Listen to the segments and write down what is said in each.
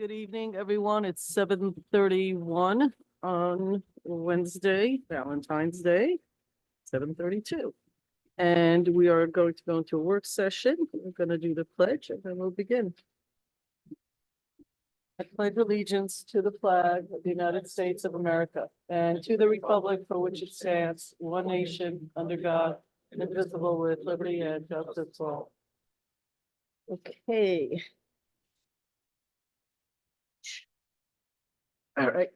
Good evening, everyone. It's 7:31 on Wednesday, Valentine's Day, 7:32. And we are going to go into a work session. We're going to do the pledge and then we'll begin. I pledge allegiance to the flag of the United States of America and to the republic for which it stands, one nation, under God, indivisible, with liberty and justice for all. Okay. All right.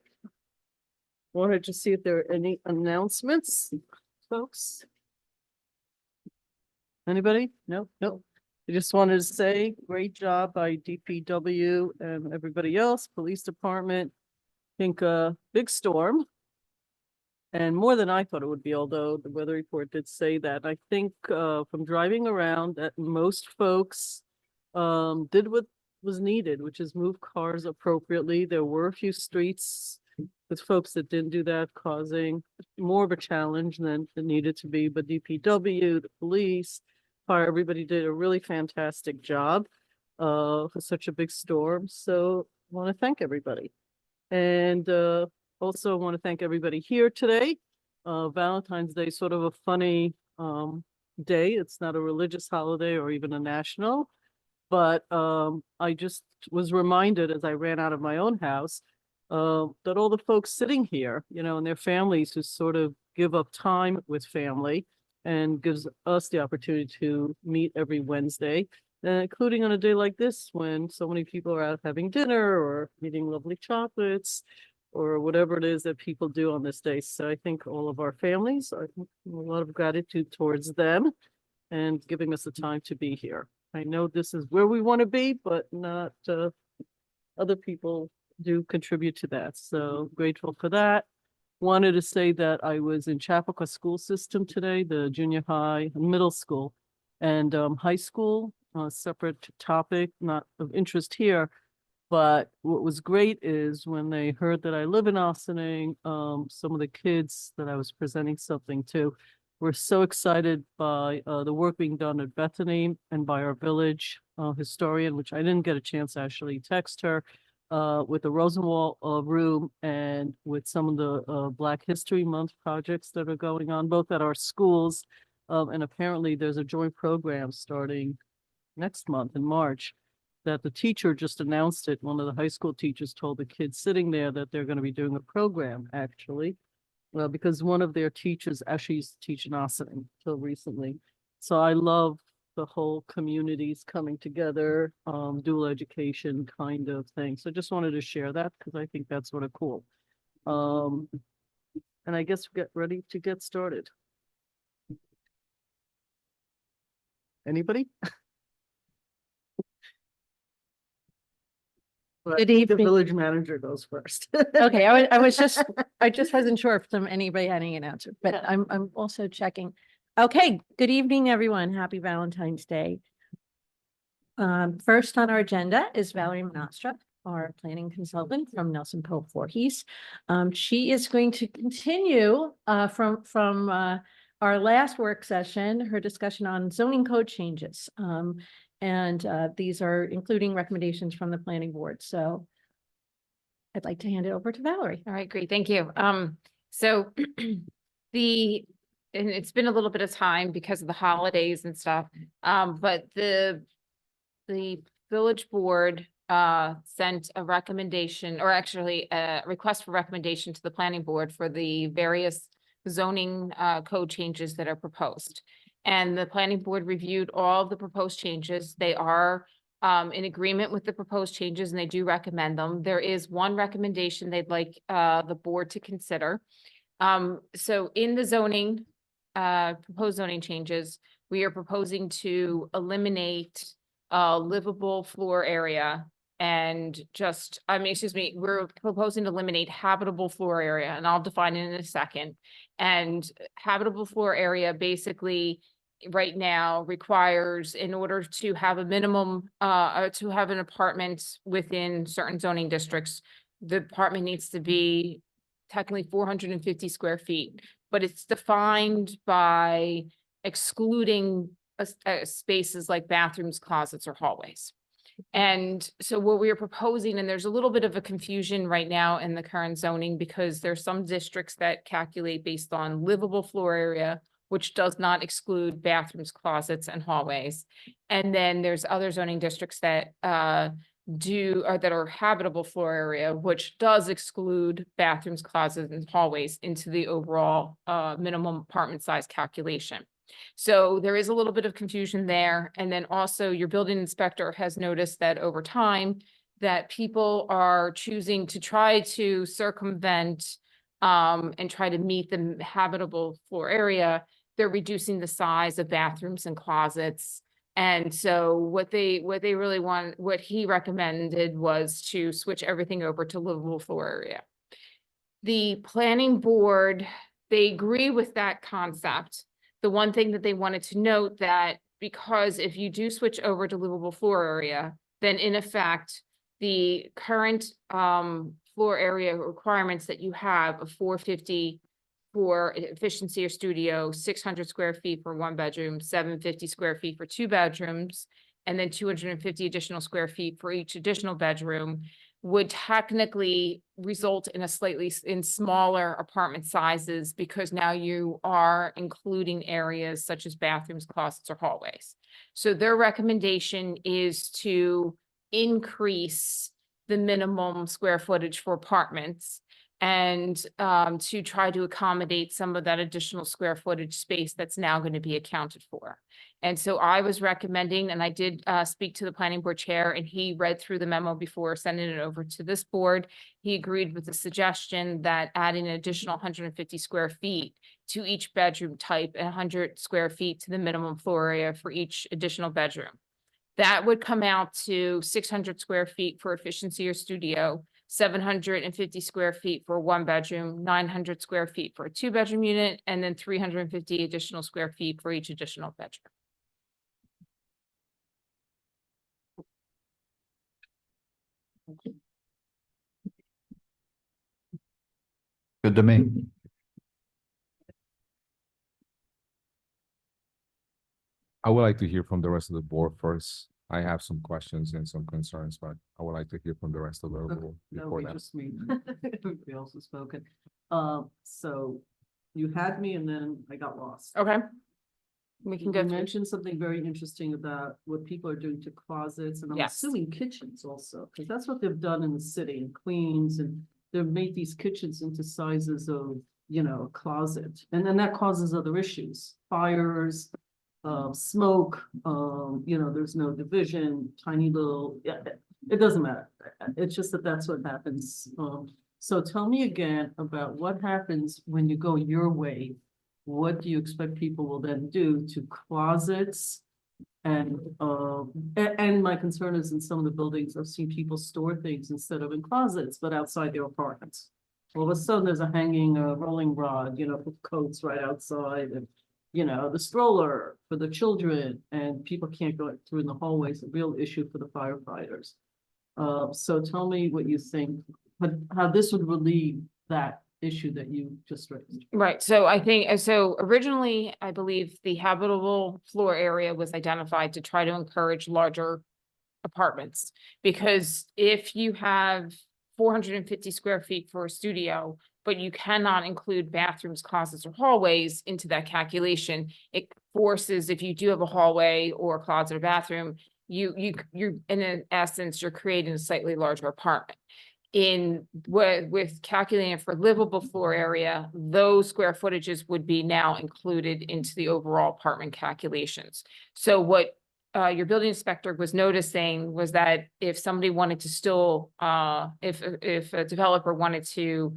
Wanted to see if there are any announcements, folks. Anybody? No, no. I just wanted to say, great job by DPW and everybody else, police department. I think big storm. And more than I thought it would be, although the weather report did say that. I think from driving around that most folks did what was needed, which is move cars appropriately. There were a few streets with folks that didn't do that, causing more of a challenge than it needed to be. But DPW, the police, fire, everybody did a really fantastic job for such a big storm. So I want to thank everybody. And also want to thank everybody here today. Valentine's Day is sort of a funny day. It's not a religious holiday or even a national. But I just was reminded as I ran out of my own house that all the folks sitting here, you know, and their families who sort of give up time with family and gives us the opportunity to meet every Wednesday, including on a day like this when so many people are out having dinner or eating lovely chocolates or whatever it is that people do on this day. So I think all of our families, I think a lot of gratitude towards them and giving us the time to be here. I know this is where we want to be, but not other people do contribute to that. So grateful for that. Wanted to say that I was in Chappaqua school system today, the junior high, middle school, and high school, separate topic, not of interest here. But what was great is when they heard that I live in Ossining, some of the kids that I was presenting something to were so excited by the work being done at Bethany and by our village historian, which I didn't get a chance to actually text her, with the Rosenwald room and with some of the Black History Month projects that are going on, both at our schools. And apparently there's a joint program starting next month in March that the teacher just announced it. One of the high school teachers told the kids sitting there that they're going to be doing a program actually. Well, because one of their teachers actually used to teach in Ossining until recently. So I love the whole communities coming together, dual education kind of thing. So just wanted to share that because I think that's sort of cool. And I guess we get ready to get started. Anybody? Good evening. The village manager goes first. Okay, I just wasn't sure if anybody had any answer, but I'm also checking. Okay, good evening, everyone. Happy Valentine's Day. First on our agenda is Valerie Monastra, our planning consultant from Nelson Pope Voorhees. She is going to continue from our last work session, her discussion on zoning code changes. And these are including recommendations from the planning board. So I'd like to hand it over to Valerie. All right, great. Thank you. So and it's been a little bit of time because of the holidays and stuff. But the village board sent a recommendation, or actually a request for recommendation to the planning board for the various zoning code changes that are proposed. And the planning board reviewed all the proposed changes. They are in agreement with the proposed changes and they do recommend them. There is one recommendation they'd like the board to consider. So in the zoning, proposed zoning changes, we are proposing to eliminate livable floor area and we're proposing to eliminate habitable floor area, and I'll define it in a second. And habitable floor area basically right now requires, in order to have a minimum, to have an apartment within certain zoning districts, the apartment needs to be technically 450 square feet, but it's defined by excluding spaces like bathrooms, closets, or hallways. And so what we are proposing, and there's a little bit of a confusion right now in the current zoning because there's some districts that calculate based on livable floor area, which does not exclude bathrooms, closets, and hallways. And then there's other zoning districts that that are habitable floor area, which does exclude bathrooms, closets, and hallways into the overall minimum apartment size calculation. So there is a little bit of confusion there. And then also your building inspector has noticed that over time that people are choosing to try to circumvent and try to meet the habitable floor area. They're reducing the size of bathrooms and closets. And so what they really want, what he recommended was to switch everything over to livable floor area. The planning board, they agree with that concept. The one thing that they wanted to note that because if you do switch over to livable floor area, then in effect, the current floor area requirements that you have of 450 for efficiency or studio, 600 square feet for 1 bedroom, 750 square feet for 2 bedrooms, and then 250 additional square feet for each additional bedroom would technically result in in smaller apartment sizes because now you are including areas such as bathrooms, closets, or hallways. So their recommendation is to increase the minimum square footage for apartments and to try to accommodate some of that additional square footage space that's now going to be accounted for. And so I was recommending, and I did speak to the planning board chair, and he read through the memo before sending it over to this board. He agreed with the suggestion that adding an additional 150 square feet to each bedroom type and 100 square feet to the minimum floor area for each additional bedroom. That would come out to 600 square feet for efficiency or studio, 750 square feet for 1 bedroom, 900 square feet for a 2-bedroom unit, and then 350 additional square feet for each additional bedroom. Good to me. I would like to hear from the rest of the board first. I have some questions and some concerns, but I would like to hear from the rest of the Okay. board No, before we that. just meet. Everybody else has spoken. So you had me and then I got lost. Okay. We can You go through. mentioned something very interesting about what people are doing to closets, and I'm Yes. assuming kitchens also, because that's what they've done in the city, in Queens, and they've made these kitchens into sizes of, you know, a closet, and then that causes other issues, fires, smoke, you know, there's no division, tiny little, yeah, it doesn't matter. It's just that that's what happens. So tell me again about what happens when you go your way. What do you expect people will then do to closets? And my concern is in some of the buildings, I've seen people store things instead of in closets, but outside their apartments. All of a sudden, there's a hanging rolling rod, you know, with coats right outside, and you know, the stroller for the children, and people can't go through in the hallways, a real issue for the firefighters. So tell me what you think, but how this would relieve that issue that you just raised. Right. So I think, so originally, I believe the habitable floor area was identified to try to encourage larger apartments. Because if you have 450 square feet for a studio, but you cannot include bathrooms, closets, or hallways into that calculation, it forces, if you do have a hallway or a closet or bathroom, you're in essence, you're creating a slightly larger apartment. With calculating for livable floor area, those square footages would be now included into the overall apartment calculations. So what your building inspector was noticing was that if somebody wanted to still, if a developer wanted to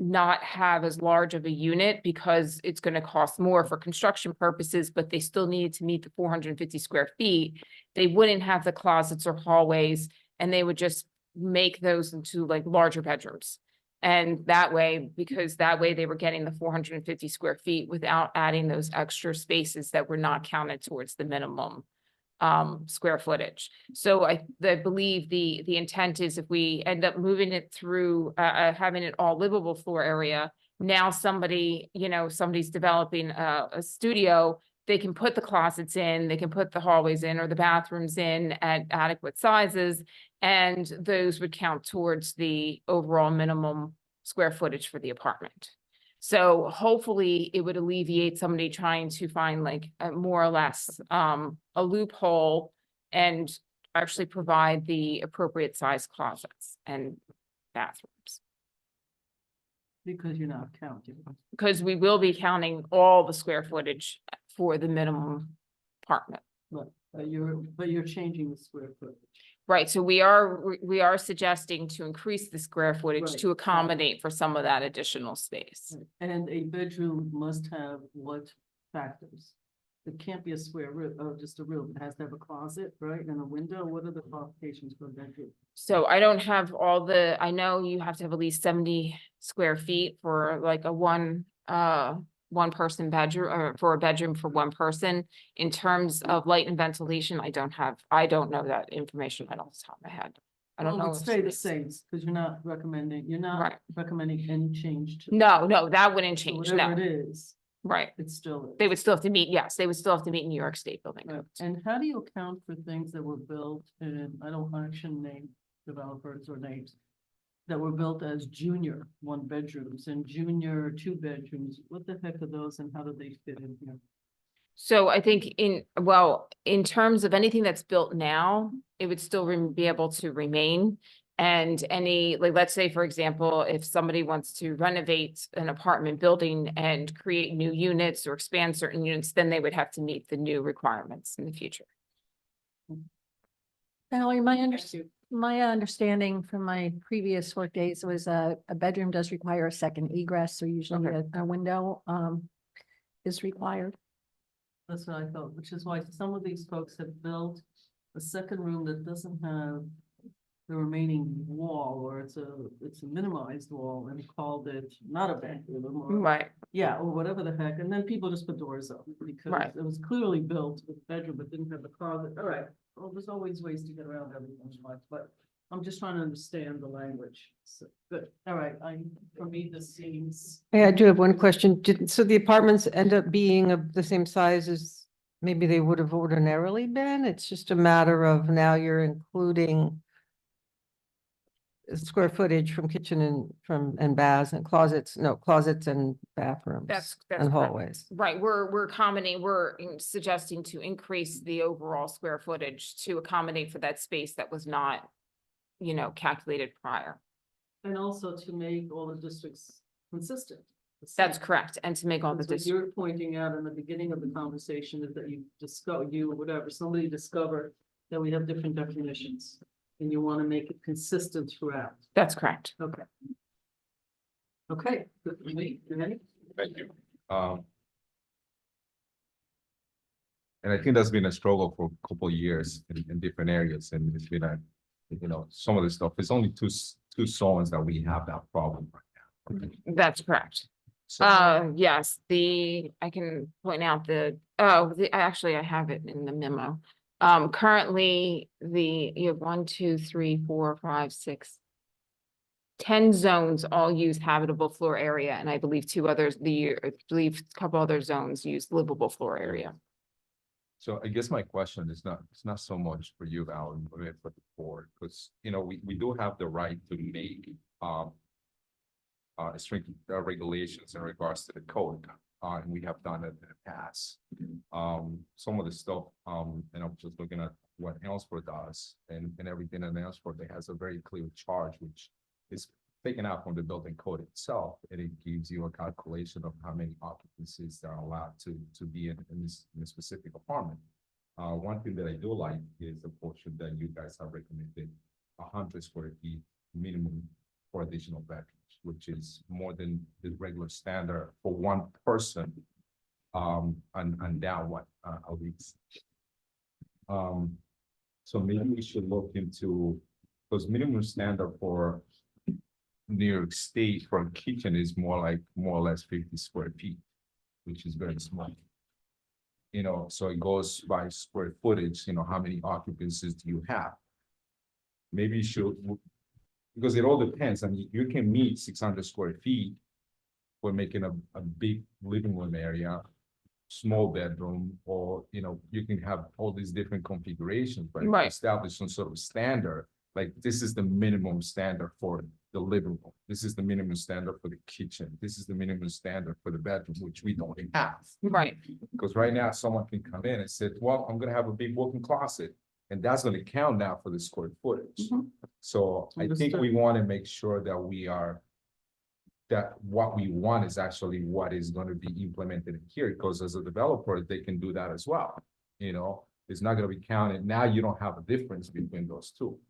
not have as large of a unit because it's going to cost more for construction purposes, but they still needed to meet the 450 square feet, they wouldn't have the closets or hallways, and they would just make those into like larger bedrooms. And that way, because that way they were getting the 450 square feet without adding those extra spaces that were not counted towards the minimum square footage. So I believe the intent is if we end up moving it through having it all livable floor area, now somebody, you know, somebody's developing a studio, they can put the closets in, they can put the hallways in or the bathrooms in at adequate sizes. And those would count towards the overall minimum square footage for the apartment. So hopefully it would alleviate somebody trying to find like a more or less a loophole and actually provide the appropriate size closets and bathrooms. Because you're not counting. Because we will be counting all the square footage for the minimum apartment. But you're changing the square footage. Right, so we are suggesting to increase the square footage Right, to right. accommodate for some of that additional space. And a bedroom must have what factors? It can't be a square room, or just a room. It has to have a closet, right? And a window. What are the qualifications for a bedroom? So I don't have all the, I know you have to have at least 70 square feet for like a one person bedroom, or for a bedroom for one person. In terms of light and ventilation, I don't know that information right off the top of my head. I don't Well, know. it would if stay the somebody's- same, because you're not recommending Right. any change to. No, that wouldn't So change, whatever no, it is, right. it still is. They would still have to meet, yes, they would still have to meet New York State building Right. codes. And how do you account for things that were built, and I shouldn't name developers or names, that were built as junior one bedrooms and junior two bedrooms? What the heck are those and how do they fit in here? So I think in terms of anything that's built now, it would still be able to remain. And any, like, let's say, for example, if somebody wants to renovate an apartment building and create new units or expand certain units, then they would have to meet the new requirements in the future. Valerie, my understanding from my previous work days was a bedroom does require a second egress, so usually Okay. a window is required. That's what I thought, which is why some of these folks have built a second room that doesn't have the remaining wall, or it's a minimized wall, and called it not a bedroom, or, Right, yeah, or whatever the heck, and then people just put doors up, because Right. it was clearly built with a bedroom, but didn't have the closet. All right, well, there's always ways to get around everything in life, but I'm just trying to understand the language. So, good, all right, for me, this seems. Hey, I do have one question. So the apartments end up being of the same size as maybe they would have ordinarily been? It's just a matter of now you're including square footage from kitchen and baths and closets and bathrooms. that's And correct. hallways. Right, we're suggesting to increase the overall square footage to accommodate for that space that was not, calculated prior. And also to make all the districts consistent. the That's same. correct, and to make all the That's what districts. you're pointing out in the beginning of the conversation is that somebody discovered that we have different definitions. And you want to make it consistent throughout. That's correct. Okay. Okay, good for me. Renee? Thank you. And I think that's been a struggle for a couple of years in different areas, and it's been some of the stuff, it's only two zones that we have that problem right now. That's correct. So, Yes, I can point out actually, I have it in the memo. Currently, you have 1, 2, 3, 4, 5, 6, 10 zones all use habitable floor area, and I believe I believe a couple other zones use livable floor area. so I guess my question is it's not so much for you, Val, but for the board, because, we do have the right to make, strict regulations in regards to the code. And we have done it in the past. Some of the stuff, and I'm just looking at what Ellsworth does and everything in Ellsworth, it has a very clear charge, which is taken out from the building code itself, and it gives you a calculation of how many occupancies that are allowed to be in this specific apartment. One thing that I do like is the portion that you guys have recommended, 100 square feet minimum for additional bedrooms, which is more than the regular standard for one person. And down one, at least. So maybe we should look into, because minimum standard for New York State for a kitchen is more or less 50 square feet, which is very small. So it goes by square footage, how many occupancies do you have? Maybe you should, because it all depends. I mean, you can meet 600 square feet. We're making a big living room area, small bedroom, or, you can have all these different configurations, but if you Right. establish some sort of standard, like this is the minimum standard for the living room. This is the minimum standard for the kitchen. This is the minimum standard for the bedroom, which we don't have. Right. Because right now, someone can come in and say, well, I'm gonna have a big walk-in closet, and that's gonna count now for the square footage. Mhm. So I think Understood. we wanna make sure that what we want is actually what is gonna be implemented here, because as a developer, they can do that as well. It's not gonna be counted. Now you don't have a difference between those two.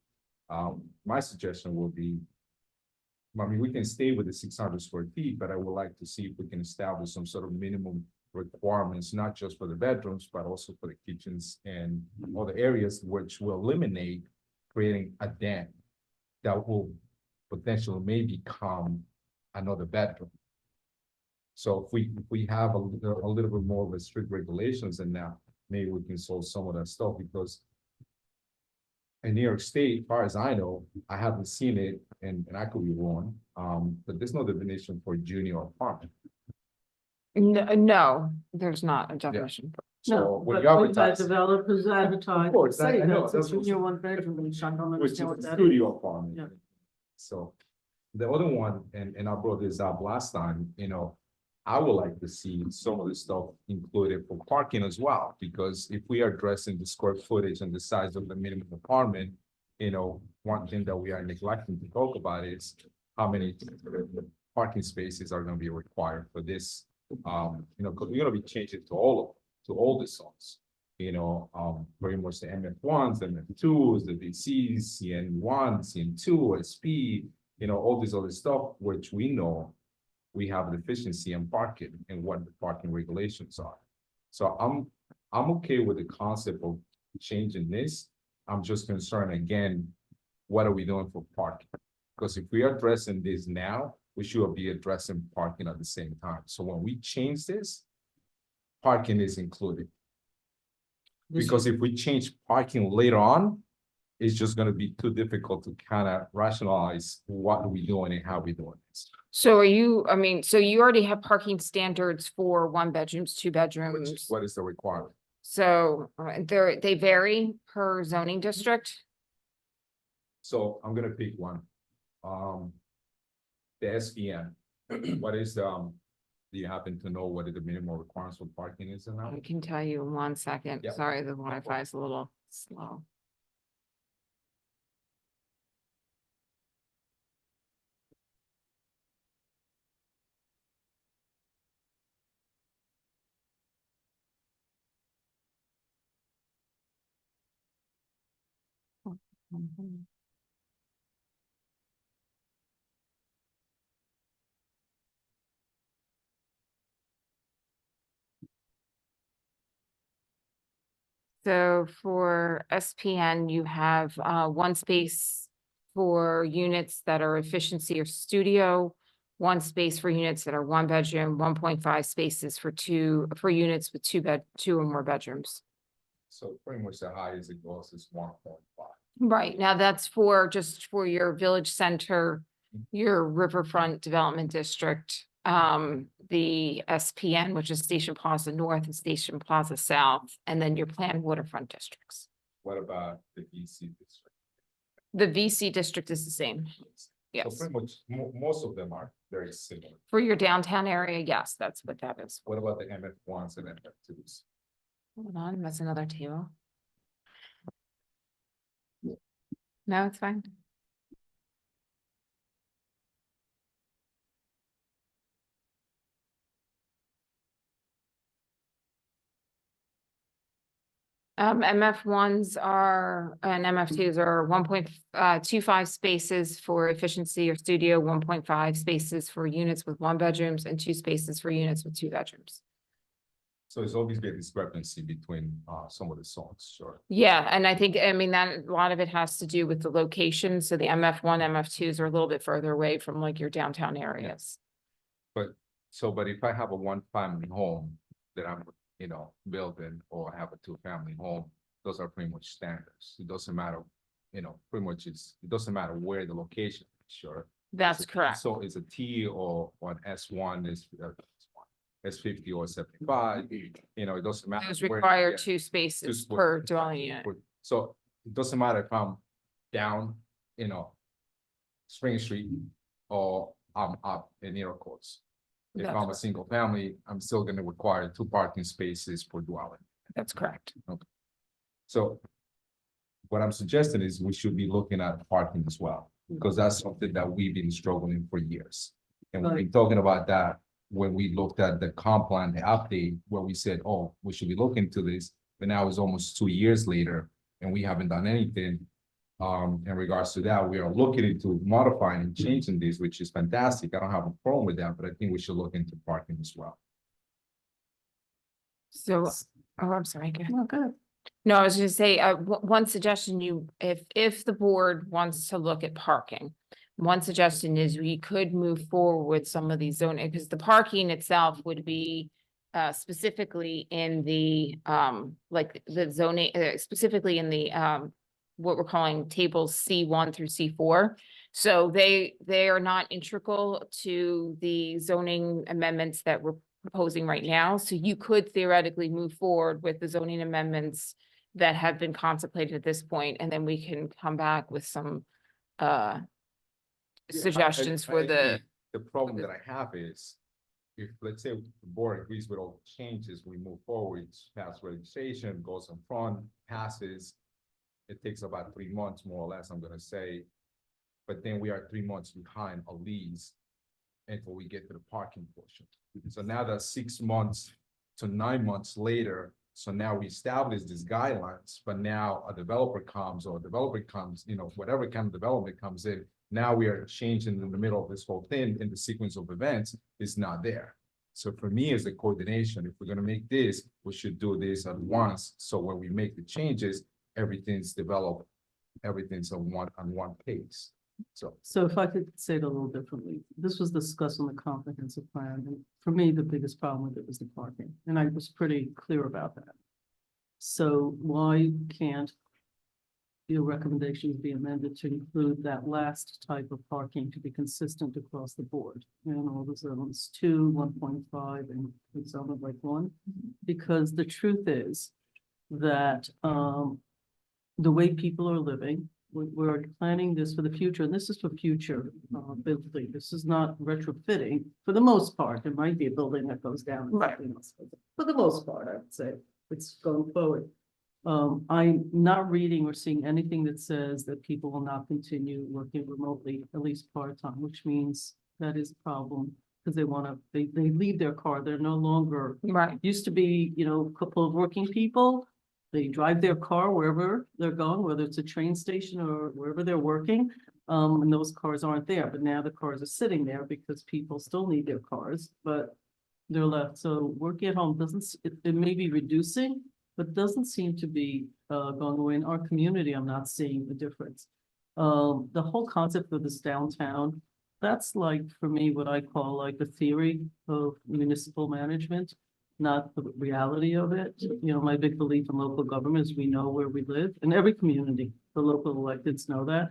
My suggestion will be, we can stay with the 600 square feet, but I would like to see if we can establish some sort of minimum requirements, not just for the bedrooms, but also for the kitchens and other areas, which will eliminate creating a den that will potentially may become another bedroom. So if we have a little bit more of strict regulations in that, maybe we can solve some of that stuff, because in New York State, as far as I know, I haven't seen it, and I could be wrong, but there's no definition for junior apartment. No, there's not a definition. So No, when but you we've had advertise, developers advertise, Of course, I say know, that's a that's what- junior one bedroom, which I don't which is understand a what that is. studio apartment. Yeah. So the other one, and I brought this up last time, I would like to see some of the stuff included for parking as well, because if we are addressing the square footage and the size of the minimum apartment, one thing that we are neglecting to talk about is how many parking spaces are gonna be required for this. Because we're gonna be changing to all the zones. Very much the MF1s, the MF2s, the VCs, CN1, CN2, SP, all this other stuff, which we know we have a deficiency in parking and what the parking regulations are. So I'm okay with the concept of changing this. I'm just concerned again, what are we doing for parking? Because if we are addressing this now, we should be addressing parking at the same time. So when we change this, parking is included. Because if we change parking later on, it's just gonna be too difficult to kind of rationalize what are we doing and how we doing this. So so you already have parking standards for 1 bedrooms, 2 Which, bedrooms. what is the requirement? So they vary per zoning district. So I'm gonna pick one. The SPN, what is, do you happen to know what the minimum requirements for parking is now? I can tell you in 1 second. Yep. Sorry, the Wi-Fi is a little slow. So for SPN, you have 1 space for units that are efficiency or studio, 1 space for units that are 1 bedroom, 1.5 spaces for units with 2 or more bedrooms. So pretty much the highest it goes is 1.5. Right, now that's just for your village center, your riverfront development district, the SPN, which is Station Plaza North and Station Plaza South, and then your planned waterfront districts. What about the VC district? The VC district is the same. So Yes, pretty much, most of them are very similar. for your downtown area, yes, that's what that is. What about the MF1s and MF2s? Hold on, that's another table. No, it's fine. MF1s and MF2s are 1.25 spaces for efficiency or studio, 1.5 spaces for units with 1 bedrooms, and 2 spaces for units with 2 bedrooms. So it's always be a discrepancy between some of the zones, sure. Yeah, and that a lot of it has to do with the location. So the MF1, MF2s are a little bit further away from like your downtown areas. But if I have a 1-family home that I'm, building, or I have a 2-family home, those are pretty much standards. It doesn't matter, pretty much it doesn't matter where the location is, sure. That's correct. So it's a T or an S1 is. it's 50 or 75, you know, it doesn't matter. Those where- require yeah, two spaces just what- per dwelling unit. So it doesn't matter if I'm down, you know, Spring Street or I'm up in Nero Courts. If That's I'm a correct. single family, I'm still gonna require 2 parking spaces per dwelling. That's correct. So what I'm suggesting is we should be looking at parking as well, because that's something that we've been struggling for years. And we've been talking about that when we looked at the comp plan, the update, where we said, oh, we should be looking to this, but now it's almost 2 years later and we haven't done anything. In regards to that, we are looking into modifying and changing this, which is fantastic. I don't have a problem with that, but I think we should look into parking as well. So, oh, I'm sorry. go ahead. Oh, good. No, I was gonna say, one suggestion if the board wants to look at parking. One suggestion is we could move forward with some of these zoning, because the parking itself would be. Specifically in the, like the zoning, specifically in the, what we're calling tables C1 through C4. So they are not integral to the zoning amendments that we're proposing right now. So you could theoretically move forward with the zoning amendments that have been contemplated at this point, and then we can come back with some suggestions for the. agree. The problem that I have is, if, let's say, the board agrees with all the changes, we move forward, pass registration, goes in front, passes. It takes about 3 months, more or less, I'm gonna say. But then we are 3 months behind a lease until we get to the parking portion. So now that's 6 months to 9 months later. So now we establish these guidelines, but now a developer comes, you know, whatever kind of development comes in. Now we are changing in the middle of this whole thing, and the sequence of events is not there. So for me, as a coordination, if we're gonna make this, we should do this at once. So when we make the changes, everything's developed, everything's on one pace. So if I could say it a little differently, this was discussed on the comprehensive plan, and for me, the biggest problem with it was the parking, and I was pretty clear about that. So why can't your recommendations be amended to include that last type of parking to be consistent across the board? And all the zones 2, 1.5, and it sounded like 1, because the truth is that the way people are living, we're planning this for the future, and this is for future building. This is not retrofitting. For the most part, there might be a building that goes down. Right. For the most part, I would say it's going forward. I'm not reading or seeing anything that says that people will not continue working remotely, at least part-time, which means that is a problem, because they leave their car. They're no longer, Right. used to be, you know, a couple of working people. They drive their car wherever they're going, whether it's a train station or wherever they're working. And those cars aren't there, but now the cars are sitting there because people still need their cars, but they're left. So working at home it may be reducing, but doesn't seem to be going away. In our community, I'm not seeing a difference. The whole concept of this downtown, that's like, for me, what I call like the theory of municipal management, not the reality of it. You know, my big belief in local government is we know where we live, in every community, the local electeds know that.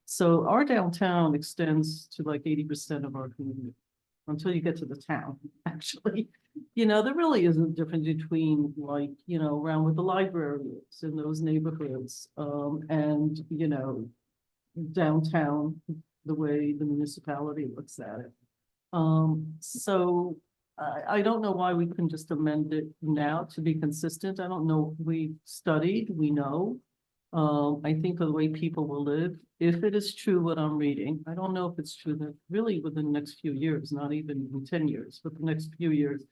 So our downtown extends to like 80% of our community, until you get to the town, actually. You know, there really isn't a difference between, like, you know, around where the library is in those neighborhoods, and, you know, downtown, the way the municipality looks at it. So I don't know why we couldn't just amend it now to be consistent. I don't know. We studied, we know. I think of the way people will live, if it is true what I'm reading, I don't know if it's true that really within the next few years, not even in 10 years, but the next few years,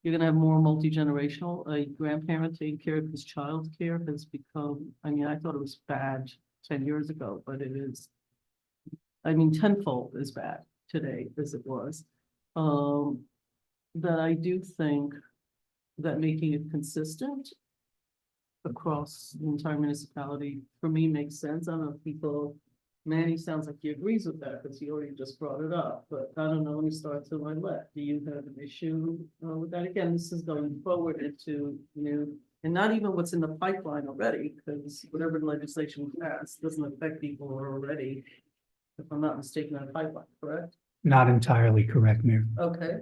you're gonna have more multi-generational. A grandparent taking care of his child's care has become, I mean, I thought it was bad 10 years ago, but it is, I mean, tenfold as bad today as it was. That I do think that making it consistent across the entire municipality, for me, makes sense. I don't know if people, Manny sounds like he agrees with that, because he already just brought it up, but I don't know, let me start to my left. Do you have an issue with that? Again, this is going forward into new, and not even what's in the pipeline already, because whatever legislation we pass doesn't affect people who are already, if I'm not mistaken, on the pipeline, correct? Not entirely correct, Mayor. Okay.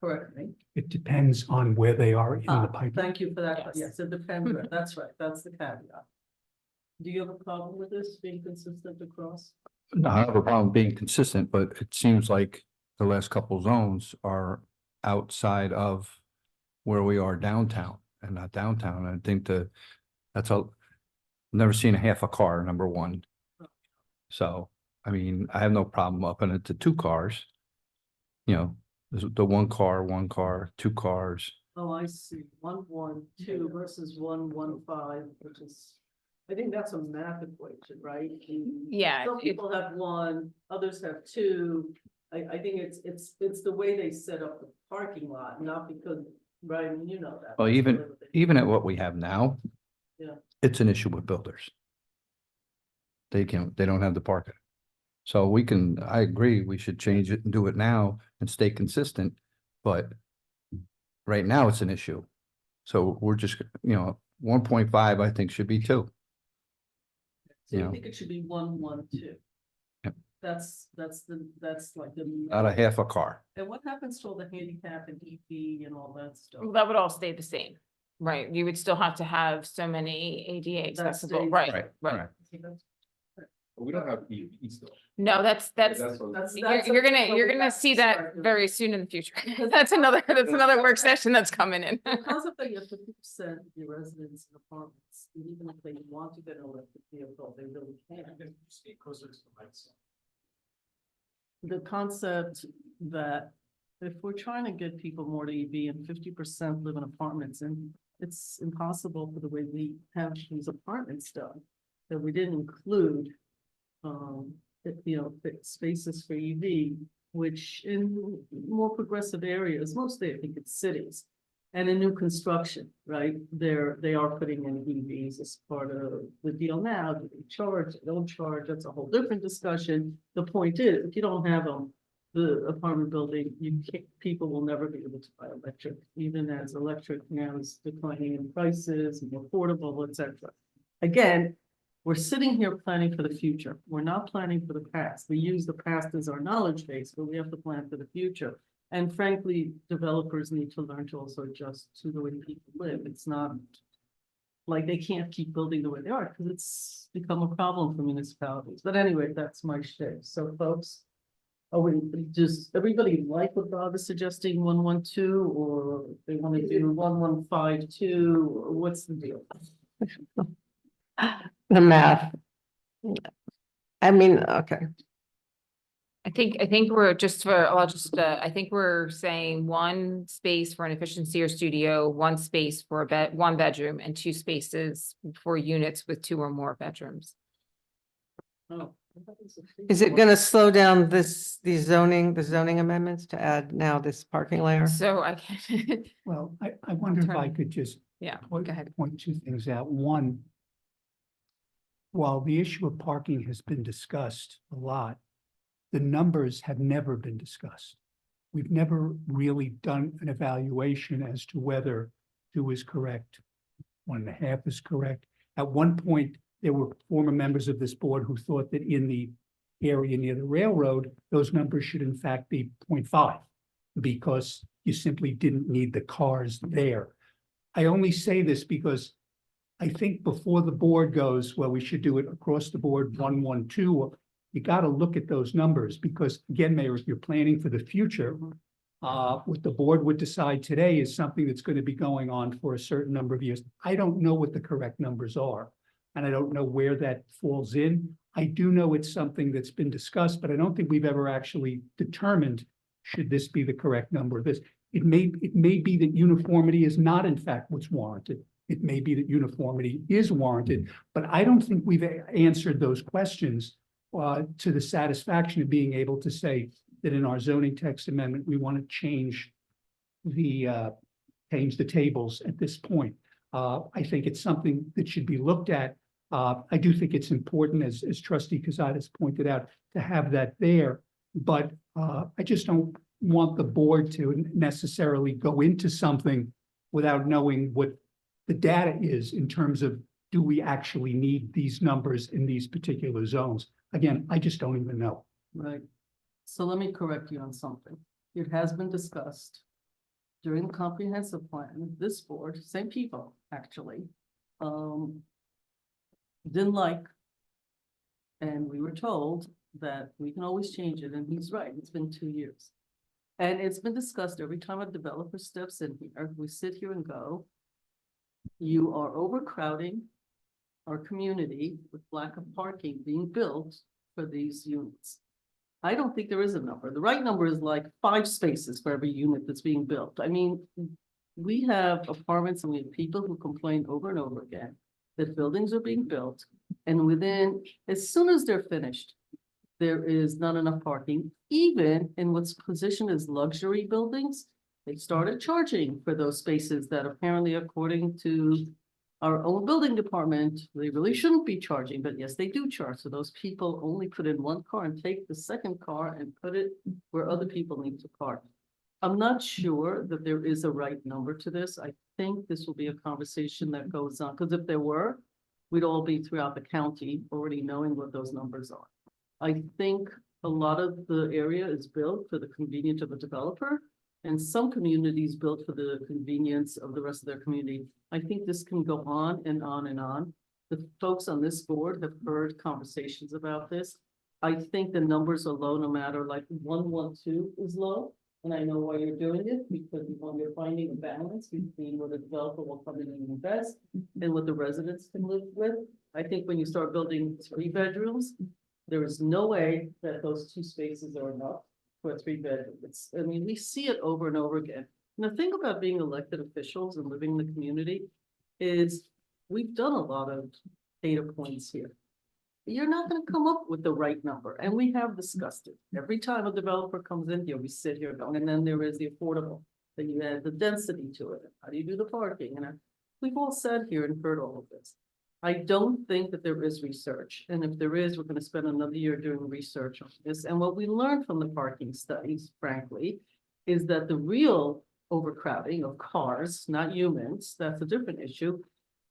correct me. It depends on where they are in the Ah, pipeline. thank you for that. Yes. Yes, it depends. That's right. That's the caveat. Do you have a problem with this being consistent across? No, I have a problem being consistent, but it seems like the last couple zones are outside of where we are downtown and not downtown. I think that's never seen a half a car, number one. So, I mean, I have no problem upping it to 2 cars. You know, the 1 car, 2 cars. Oh, I see. 112 versus 115, which is, I think that's a math equation, right? Yeah, Some it- people have 1, others have 2. I think it's the way they set up the parking lot, not because, right, I mean, you know that. Well, even at what we have now. Yeah. It's an issue with builders. They don't have the parking. So I agree, we should change it and do it now and stay consistent, but right now it's an issue. So we're just, 1.5, I think should be 2. So you Yeah. think it should be 112? Yep. That's like the. Not a half a car. And what happens to all the handicap and EP and all that stuff? Well, that would all stay the same, right? You would still have to have so many ADA That accessible, stays- right, right. We don't have EVs though. No, that's, That's- you're gonna see that Sorry. very soon in the future. That's another work session that's coming in. Because of the 50% of your residents in apartments, and even if they want to get an electric vehicle, they really can't. The concept that if we're trying to get people more to EV and 50% live in apartments, and it's impossible for the way we have these apartments done, that we didn't include spaces for EV, which in more progressive areas, mostly I think it's cities. And in new construction, right, they are putting in EVs as part of the deal now. Do they charge, they don't charge, that's a whole different discussion. The point is, if you don't have the apartment building, people will never be able to buy electric, even as electric now is declining in prices and more affordable, et cetera. Again, we're sitting here planning for the future. We're not planning for the past. We use the past as our knowledge base, but we have to plan for the future. And frankly, developers need to learn to also adjust to the way people live. It's not like they can't keep building the way they are because it's become a problem for municipalities. But anyway, that's my share. So folks, does everybody like what Bob is suggesting, 112, or they want to do 1152, or what's the deal? The math. I mean, okay, I think we're I think we're saying 1 space for an efficiency or studio, 1 space for a 1 bedroom, and 2 spaces for units with 2 or more bedrooms. Oh. is it gonna slow down the zoning amendments to add now this parking layer? So I can, Well, I wonder if I turn- could just yeah, point go ahead. 2 things out. One, while the issue of parking has been discussed a lot, the numbers have never been discussed. We've never really done an evaluation as to whether 2 is correct, 1.5 is correct. At one point, there were former members of this board who thought that in the area near the railroad, those numbers should in fact be 0.5 because you simply didn't need the cars there. I only say this because I think before the board goes, well, we should do it across the board, 112, you got to look at those numbers because again, Mayor, if you're planning for the future, what the board would decide today is something that's going to be going on for a certain number of years. I don't know what the correct numbers are, and I don't know where that falls in. I do know it's something that's been discussed, but I don't think we've ever actually determined, should this be the correct number of this? It may be that uniformity is not in fact what's warranted. It may be that uniformity is warranted, but I don't think we've answered those questions to the satisfaction of being able to say that in our zoning text amendment, we want to change the tables at this point. I think it's something that should be looked at. I do think it's important, as Trustee Kazadas pointed out, to have that there, but I just don't want the board to necessarily go into something without knowing what the data is in terms of, do we actually need these numbers in these particular zones? Again, I just don't even know. Right. So let me correct you on something. It has been discussed. during the comprehensive plan, this board, same people, actually, didn't like. And we were told that we can always change it, and he's right, it's been 2 years. And it's been discussed every time a developer steps in here, we sit here and go, you are overcrowding our community with lack of parking being built for these units. I don't think there is a number. The right number is like 5 spaces for every unit that's being built. I mean, we have apartments and we have people who complain over and over again that buildings are being built, and within, as soon as they're finished, there is not enough parking, even in what's positioned as luxury buildings. They started charging for those spaces that apparently, according to our own building department, they really shouldn't be charging, but yes, they do charge. So those people only put in one car and take the second car and put it where other people need to park. I'm not sure that there is a right number to this. I think this will be a conversation that goes on, because if there were, we'd all be throughout the county already knowing what those numbers are. I think a lot of the area is built for the convenience of the developer, and some communities built for the convenience of the rest of their community. I think this can go on and on and on. The folks on this board have heard conversations about this. I think the numbers are low, no matter, like 112 is low. And I know why you're doing it, because when you're finding a balance between what a developer will come in and invest and what the residents can live with. I think when you start building 3 bedrooms, there is no way that those 2 spaces are enough for a 3-bedroom. I mean, we see it over and over again. And the thing about being elected officials and living in the community is we've done a lot of data points here. You're not going to come up with the right number, and we have discussed it. Every time a developer comes in here, we sit here going, and then there is the affordable, then you add the density to it. How do you do the parking? And we've all sat here and heard all of this. I don't think that there is research, and if there is, we're going to spend another year doing research on this. And what we learned from the parking studies, frankly, is that the real overcrowding of cars, not humans, that's a different issue,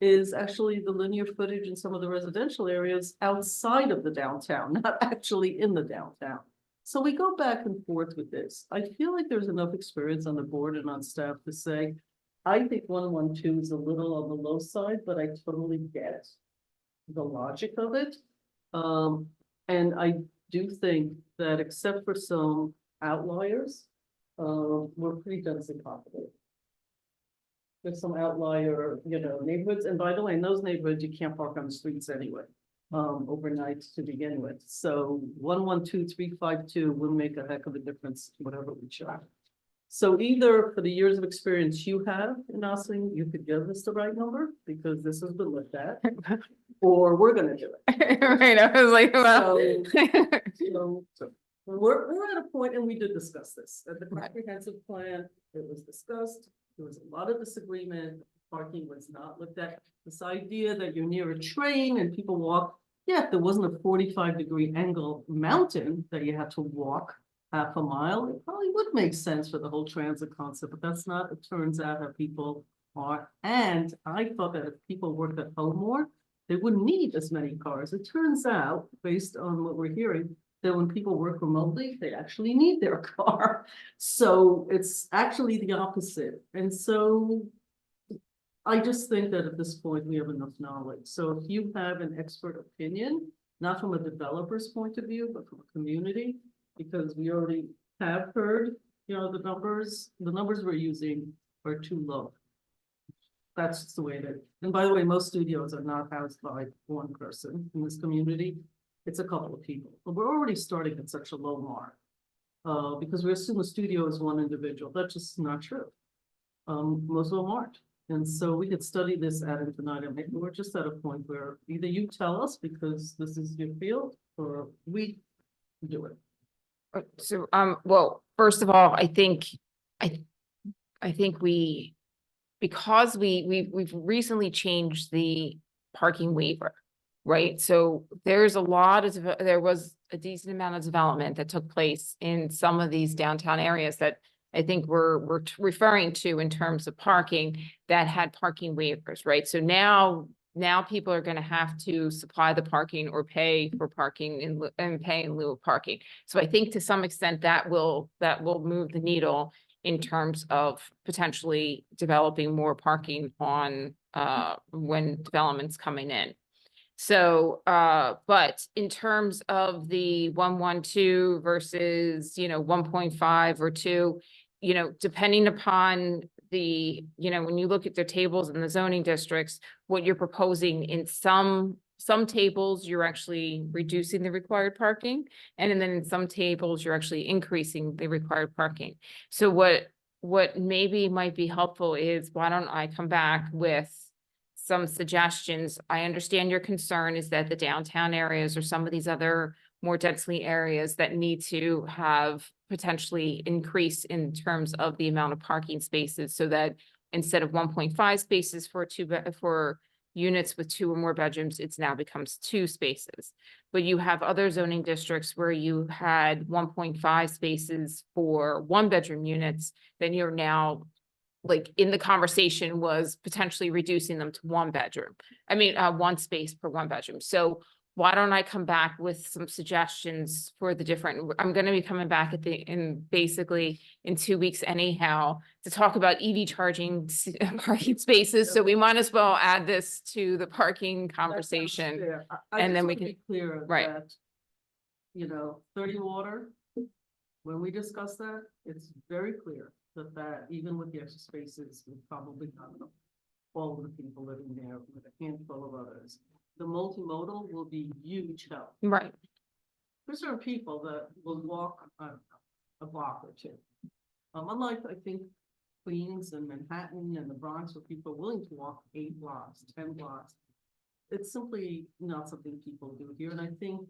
is actually the linear footage in some of the residential areas outside of the downtown, not actually in the downtown. So we go back and forth with this. I feel like there's enough experience on the board and on staff to say, I think 112 is a little on the low side, but I totally get the logic of it. And I do think that except for some outliers, we're pretty densely populated. There's some outlier, neighborhoods. And by the way, in those neighborhoods, you can't park on the streets anyway, overnight to begin with. So 112, 352 will make a heck of a difference, whatever we try. So either for the years of experience you have in Ossing, you could give us the right number, because this has been looked at, or we're gonna do it. Right, I was like, well. So we're at a point, and we did discuss this, at the Right. comprehensive plan, it was discussed. There was a lot of disagreement. Parking was not looked at. This idea that you're near a train and people walk. Yeah, if there wasn't a 45-degree angle mountain that you had to walk half a mile, it probably would make sense for the whole transit concept, but that's not, it turns out, how people are. And I thought that if people worked at home more, they wouldn't need as many cars. It turns out, based on what we're hearing, that when people work remotely, they actually need their car. So it's actually the opposite. And so I just think that at this point, we have enough knowledge. So if you have an expert opinion, not from a developer's point of view, but from a community, because we already have heard, the numbers we're using are too low. That's just the way it is. And by the way, most studios are not housed by one person in this community. It's a couple of people, but we're already starting at such a low mark. Because we assume a studio is one individual. That's just not true. Most of them aren't. And so we could study this ad infinitum. Maybe we're just at a point where either you tell us because this is your field, or we do it. So, well, first of all, I think because we've recently changed the parking waiver, right? So there was a decent amount of development that took place in some of these downtown areas that I think we're referring to in terms of parking that had parking waivers, right? So now people are going to have to supply the parking or pay for parking and pay in lieu of parking. So I think to some extent that will move the needle in terms of potentially developing more parking on, when development's coming in. So, but in terms of the 112 versus, 1.5 or 2, depending upon the, when you look at the tables in the zoning districts, what you're proposing in some tables, you're actually reducing the required parking. And then in some tables, you're actually increasing the required parking. So what maybe might be helpful is, why don't I come back with some suggestions? I understand your concern is that the downtown areas or some of these other more densely areas that need to have potentially increase in terms of the amount of parking spaces, so that instead of 1.5 spaces for for units with 2 or more bedrooms, it's now becomes 2 spaces. But you have other zoning districts where you had 1.5 spaces for 1-bedroom units, then you're now, like, in the conversation was potentially reducing them to 1 bedroom. I mean, 1 space per 1 bedroom. So why don't I come back with some suggestions for the different, I'm gonna be coming back basically in 2 weeks anyhow, to talk about EV charging parking spaces. So we might as well add this to the parking That sounds conversation. fair. I and just then we wanna be can- clear right. that, 30 water, when we discuss that, it's very clear that even with the extra spaces, we probably not enough. All of the people living there with a handful of others. The multimodal will be huge help. Right, For certain people that will walk a block or 2. Unlike, I think, Queens and Manhattan and the Bronx, where people are willing to walk 8 blocks, 10 blocks. It's simply not something people do here, and I think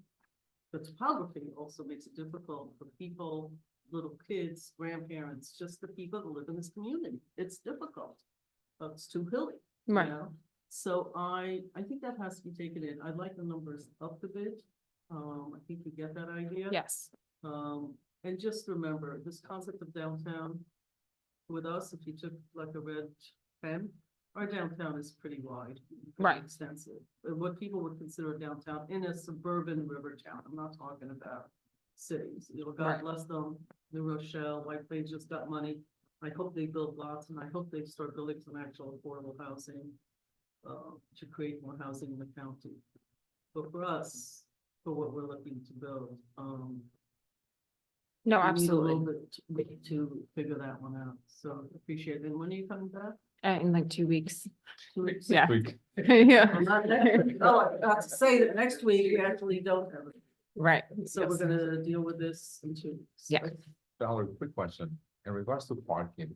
the topography also makes it difficult for people, little kids, grandparents, just the people that live in this community. It's difficult. It's too hilly, right. So I think that has to be taken in. I'd like the numbers up a bit. I think you get that idea. Yes, And just remember, this concept of downtown, with us, if you took like a red pen, our downtown is pretty wide. pretty Right. Extensive. And what people would consider downtown in a suburban river town, I'm not talking about cities. God Right. bless them, New Rochelle, White Plains just got money. I hope they build lots, and I hope they start building some actual affordable housing to create more housing in the county. But for us, for what we're looking to build, no, we need a little absolutely. bit to figure that one out. So appreciate it. And when are you coming back? In like 2 weeks. 2 weeks? Yeah. Quick. Yeah. Well, not next week. Oh, I forgot to say that next week we actually don't have it. Right. So we're gonna deal with this in 2 weeks. Yeah. Valerie, quick question. In regards to parking,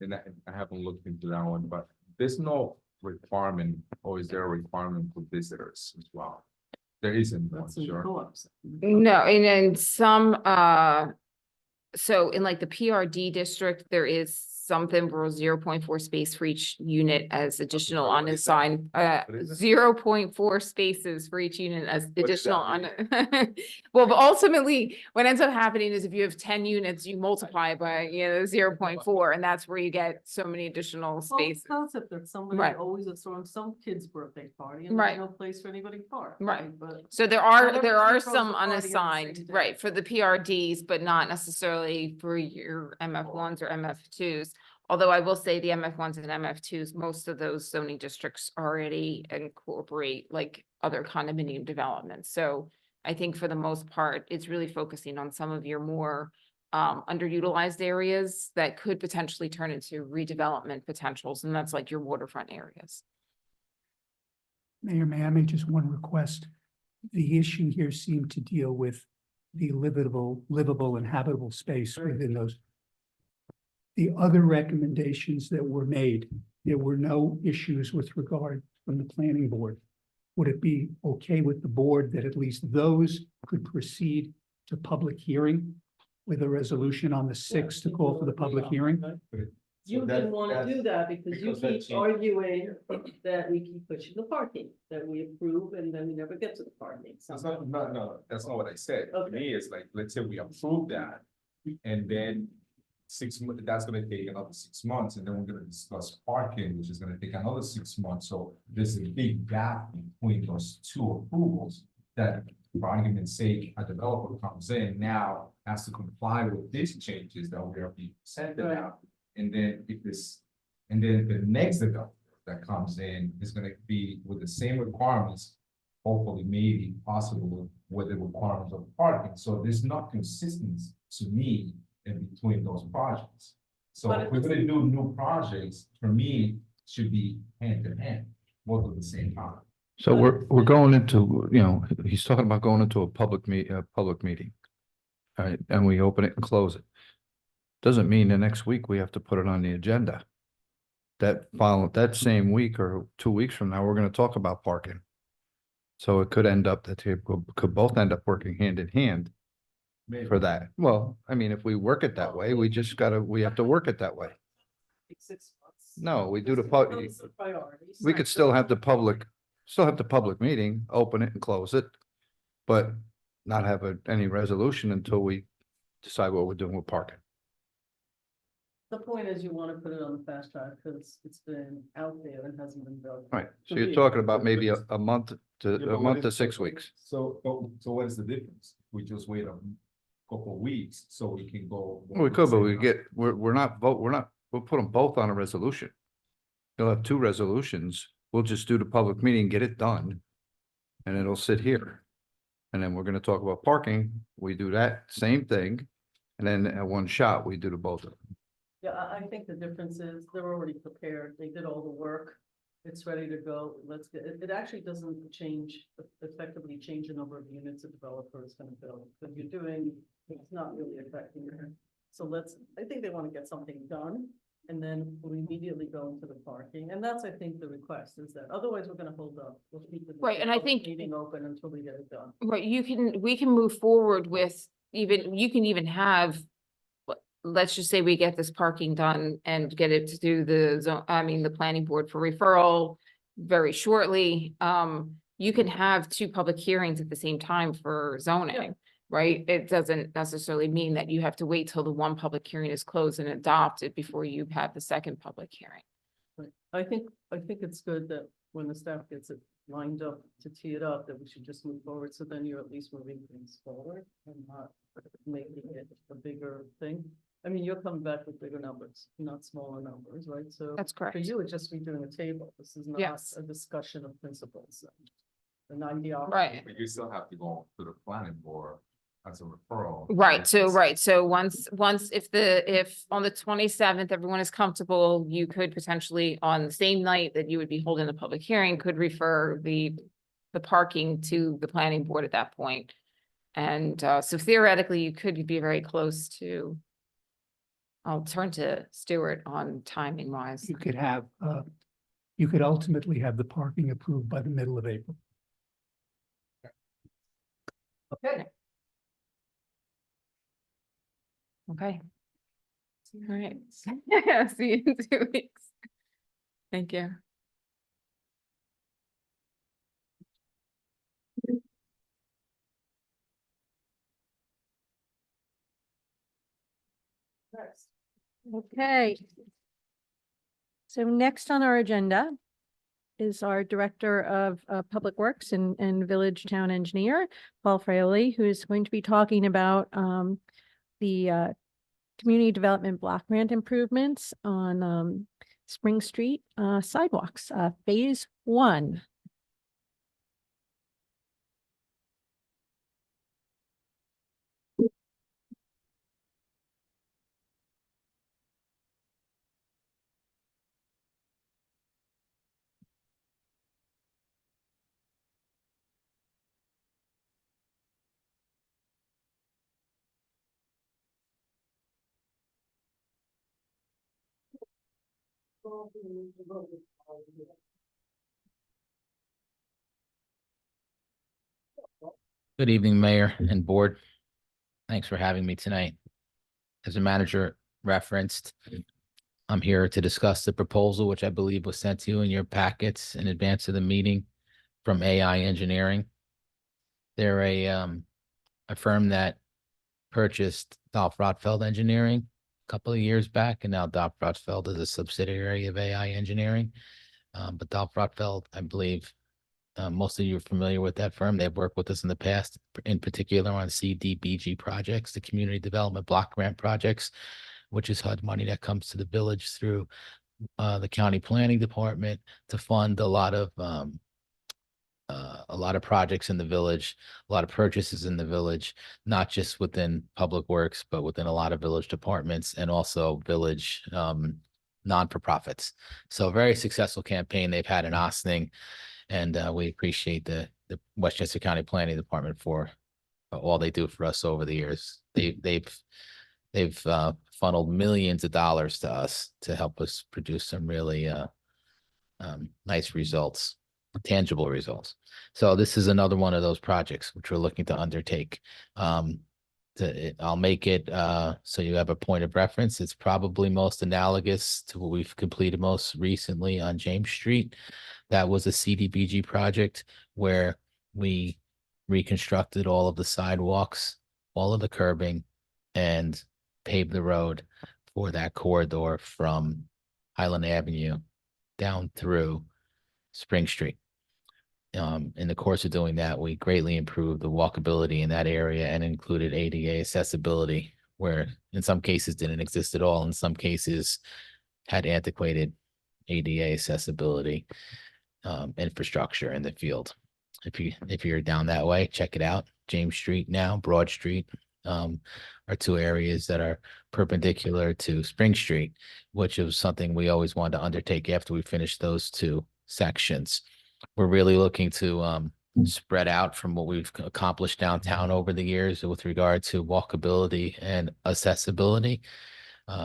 and I haven't looked into that one, but there's no requirement, or is there a requirement for visitors as well? There isn't one, That's in the sure. co-ops. No, and in some, so in like the PRD district, there is something for 0.4 space for each unit as additional sorry, what is that? unassigned, What is it? 0.4 spaces for each unit as does that additional on. mean? Well, but ultimately, what ends up happening is if you have 10 units, you multiply by, 0.4, and that's where you get so many additional Well, it's spaces. concept that somebody Right. always is throwing some kid's birthday party and Right. there's no place for anybody to park. Right. But So there Not are everybody throws some the party on the same unassigned, day. right, for the PRDs, but not necessarily for your MF1s or MF2s. Although I will say the MF1s and MF2s, most of those zoning districts already incorporate like other condominium developments. So I think for the most part, it's really focusing on some of your more underutilized areas that could potentially turn into redevelopment potentials, and that's like your waterfront areas. Mayor, may I make just one request? The issue here seemed to deal with the livable and habitable space within those. The other recommendations that were made, there were no issues with regard from the planning board. Would it be okay with the board that at least those could proceed to public hearing with a resolution on the 6th to call for the public hearing? You didn't want to do that because you because keep arguing that we keep pushing the parking, that we approve and then we never get to the parking. That's not, no, that's not what I said. To Okay. me, it's like, let's say we approve that, and then 6 months, that's gonna take another 6 months, and then we're gonna discuss parking, which is gonna take another 6 months. So there's a big gap between those 2 approvals that for argument's sake, a developer comes in now, has to comply with these changes that we are being presented Right. now. And then and then the next developer that comes in is gonna be with the same requirements, hopefully maybe possible with the requirements of parking. So there's not consistency to me in between those projects. So But if if we're it's- gonna do new projects, for me, should be hand in hand, both at the same time. So we're going into, he's talking about going into a public meeting. All right, and we open it and close it. Doesn't mean the next week we have to put it on the agenda. That same week or 2 weeks from now, we're gonna talk about parking. So it could end up that they could both end up working hand in hand for that. Well, I mean, if we work it that way, we have to work it that way. Take 6 months. No, we do the Just pub- those are priorities. We could still have the public meeting, open it and close it. But not have any resolution until we decide what we're doing with parking. The point is you want to put it on the fast track because it's been out there and hasn't been done. Right, so To you're me. talking about maybe a month Yeah, to, but a what month to is- 6 weeks. So what is the difference? We just wait a couple of weeks so we can go. We could, but we'll put them both on a resolution. You'll have 2 resolutions. We'll just do the public meeting, get it done. And it'll sit here. And then we're gonna talk about parking. We do that same thing. And then at one shot, we do the both of them. Yeah, I think the difference is they're already prepared. They did all the work. It's ready to go. Let's get, it actually doesn't effectively change the number of units a developer is gonna build. Because you're doing, it's not really affecting your. So I think they want to get something done. And then we'll immediately go into the parking. And that's, I think, the request is that otherwise we're gonna hold up. We'll keep the Right, and I public think- Meeting open until we get it done. Right, we can move forward with you can even have, let's just say we get this parking done and get it to the planning board for referral very shortly. You can have 2 public hearings at the same time for zoning, right? It doesn't necessarily mean that you have to wait till the one public hearing is closed and adopted before you have the second public hearing. Right. I think it's good that when the staff gets it lined up to tee it up, that we should just move forward. So then you're at least moving things forward and not making it a bigger thing. I mean, you're coming back with bigger numbers, not smaller numbers, right? So That's for correct. you, it's just redoing a table. This is not Yes. a discussion of principles. The 90. Right. But you still have to go to the planning board as a referral. Right, so once if on the 27th, everyone is comfortable, you could potentially, on the same night that you would be holding the public hearing, could refer the parking to the planning board at that point. And so theoretically, you could be very close to. I'll turn to Stuart on timing wise. You could ultimately have the parking approved by the middle of April. Okay. Okay. All right. See you in 2 weeks. Thank you. Next. Okay. So next on our agenda is our Director of Public Works and Village Town Engineer, Paul Fraioli, who is going to be talking about the community development block grant improvements on Spring Street sidewalks, Phase 1. Good evening, Mayor and Board. Thanks for having me tonight. As the manager referenced, I'm here to discuss the proposal, which I believe was sent to you in your packets in advance of the meeting from AI Engineering. They're a firm that purchased Dolph Rotfeld Engineering a couple of years back, and now Dolph Rotfeld is a subsidiary of AI Engineering. But Dolph Rotfeld, I believe, Most of you are familiar with that firm. They've worked with us in the past, in particular on CDBG projects, the Community Development Block Grant projects, which is HUD money that comes to the village through the county planning department to fund a lot of projects in the village, a lot of purchases in the village, not just within public works, but within a lot of village departments and also village non-for-profits. So a very successful campaign they've had in Ossining, and we appreciate the Westchester County Planning Department for all they do for us over the years. They've funneled millions of dollars to us to help us produce some really nice results, tangible results. So this is another one of those projects which we're looking to undertake. I'll make it so you have a point of reference. It's probably most analogous to what we've completed most recently on James Street. That was a CDBG project where we reconstructed all of the sidewalks, all of the curbing, and paved the road for that corridor from Highland Avenue down through Spring Street. In the course of doing that, we greatly improved the walkability in that area and included ADA accessibility, where in some cases didn't exist at all. In some cases had antiquated ADA accessibility infrastructure in the field. If you're down that way, check it out. James Street now, Broad Street are two areas that are perpendicular to Spring Street, which was something we always wanted to undertake after we finished those two sections. We're really looking to spread out from what we've accomplished downtown over the years with regard to walkability and accessibility.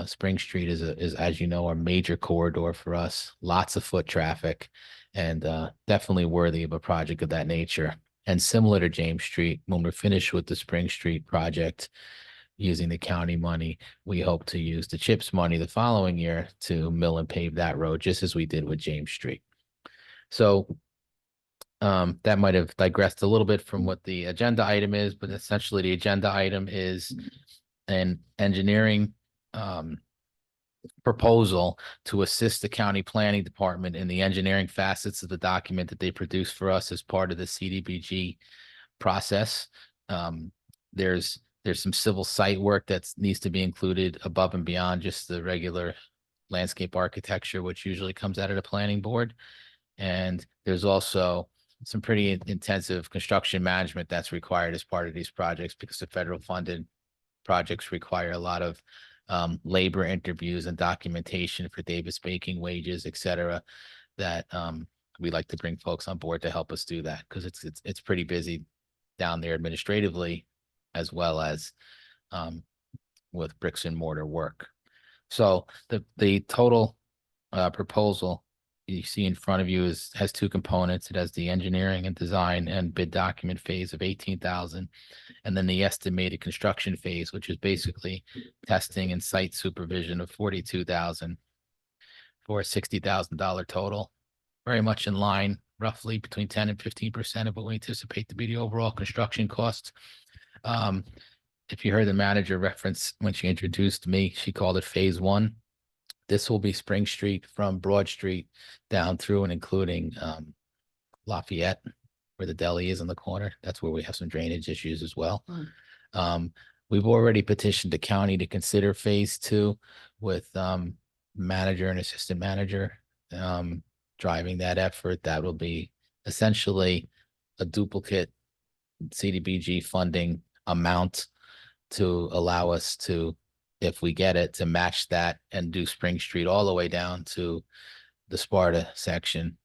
Spring Street is, as you know, a major corridor for us, lots of foot traffic, and definitely worthy of a project of that nature. And similar to James Street, when we're finished with the Spring Street project, using the county money, we hope to use the CHIPS money the following year to mill and pave that road, just as we did with James Street. So that might have digressed a little bit from what the agenda item is, but essentially the agenda item is an engineering proposal to assist the county planning department in the engineering facets of the document that they produce for us as part of the CDBG process. There's some civil site work that needs to be included above and beyond just the regular landscape architecture, which usually comes out of the planning board. And there's also some pretty intensive construction management that's required as part of these projects, because the federal funded projects require a lot of labor interviews and documentation for Davis baking wages, et cetera, that we like to bring folks on board to help us do that, because it's pretty busy down there administratively, as well as with bricks and mortar work. So the total proposal you see in front of you has two components. It has the engineering and design and bid document phase of 18,000, and then the estimated construction phase, which is basically testing and site supervision of 42,000 for a $60,000 total. Very much in line, roughly between 10 and 15% of what we anticipate to be the overall construction costs. If you heard the manager reference when she introduced me, she called it phase one. This will be Spring Street from Broad Street down through and including Lafayette, where the deli is in the corner. That's where we have some drainage issues as well. We've already petitioned the county to consider phase two with manager and assistant manager driving that effort. That will be essentially a duplicate CDBG funding amount to allow us to, if we get it, to match that and do Spring Street all the way down to the Sparta section.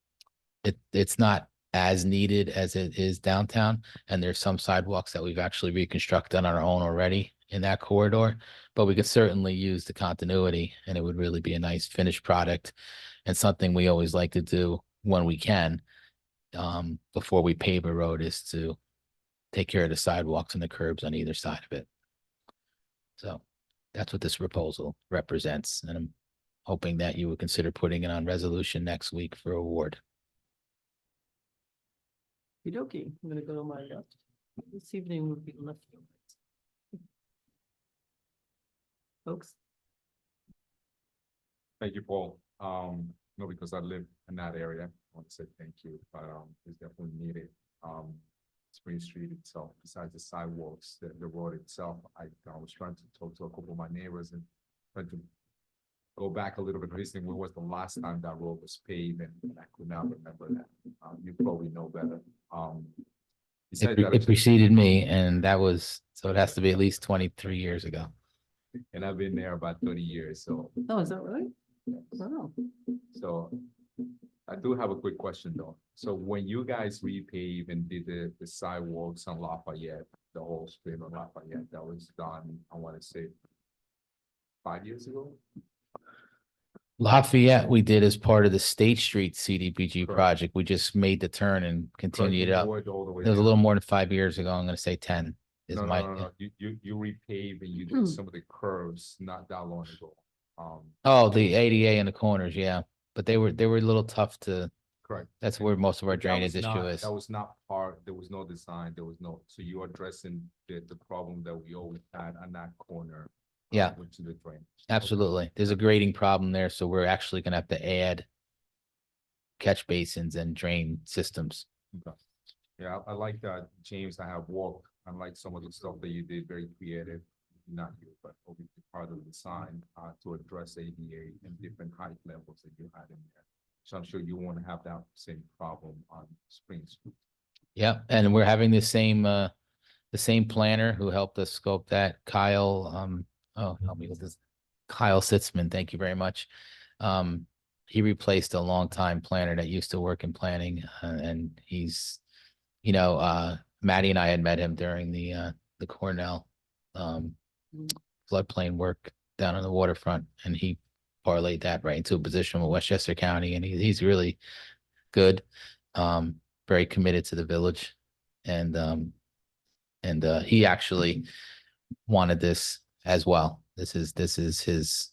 It's not as needed as it is downtown, and there's some sidewalks that we've actually reconstructed on our own already in that corridor, but we could certainly use the continuity, and it would really be a nice finished product and something we always like to do when we can before we pave a road, is to take care of the sidewalks and the curbs on either side of it. So that's what this proposal represents, and I'm hoping that you would consider putting it on resolution next week for award. Okey-dokey, I'm gonna go to my left. This evening would be left. Folks, Thank you, Paul. No, because I live in that area. want to say thank you, but, it's definitely needed. Spring Street itself, besides the sidewalks, the road itself, I was trying to talk to a couple of my neighbors and trying to go back a little bit, listening, when was the last time that road was paved, and I could not remember that. You probably know better. Besides that, It preceded me and that was, so it has to be at least 23 years ago. and I've been there about 30 years, so, Oh, is that right? Wow. so I do have a quick question though. So when you guys repave and did the sidewalks on Lafayette, the whole street on Lafayette, that was done, I want to say 5 years ago? Lafayette, we did as part of the State Street CDBG Correct. project. We just made the turn and continued Correct, up. you go all the way It was a down. little more than 5 years ago. I'm gonna say 10 is No, my. no, no, no, you repave and you did some of the curves not that long ago. Oh, the ADA in the corners, yeah, but they were a little tough to, Correct. that's where most of our But that was drainage issue not- is. That was not part, there was no design, there was no, so you're addressing the problem that we always had on that corner. Yeah. Which is the drainage. Absolutely. There's a grading problem there, so we're actually gonna have to add catch basins and drain systems. Okay. Yeah, I like that, James, I have walked, I like some of the stuff that you did, very creative, not you, but obviously part of the design, to address ADA and different height levels that you had in there. So I'm sure you want to have that same problem on Spring Street. Yeah, and we're having the same planner who helped us scope that, Kyle, help me with this. Kyle Sitzman, thank you very much. He replaced a longtime planner that used to work in planning, and he's, Maddie and I had met him during the Cornell floodplain work down on the waterfront, and he parlayed that right into a position with Westchester County, and he's really good, very committed to the village, and he actually wanted this as well. This is his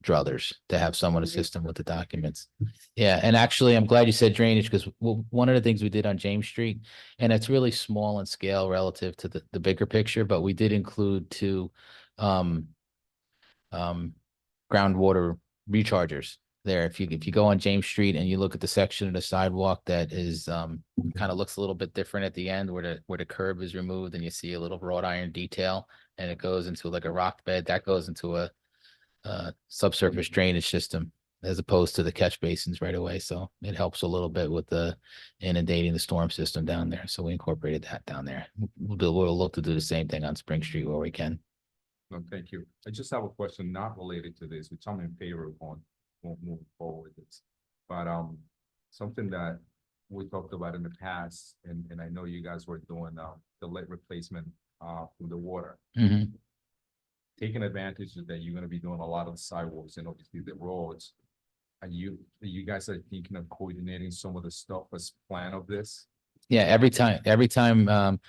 druthers to have someone assist him with the documents. Yeah, and actually, I'm glad you said drainage, because one of the things we did on James Street, and it's really small in scale relative to the bigger picture, but we did include two groundwater rechargers there. If you go on James Street and you look at the section of the sidewalk that is kind of looks a little bit different at the end where the curb is removed, and you see a little wrought iron detail, and it goes into like a rock bed that goes into a subsurface drainage system as opposed to the catch basins right away. So it helps a little bit with the inundating the storm system down there. So we incorporated that down there. We'll look to do the same thing on Spring Street where we can. No, thank you. I just have a question not related to this, which I'm in favor of on, won't move forward with this. But, something that we talked about in the past, and I know you guys were doing, the lead replacement, from the water. Mhm. Taking advantage of that, you're gonna be doing a lot of the sidewalks and obviously the roads. You guys are thinking of coordinating some of the stuff as plan of this? Yeah, every time,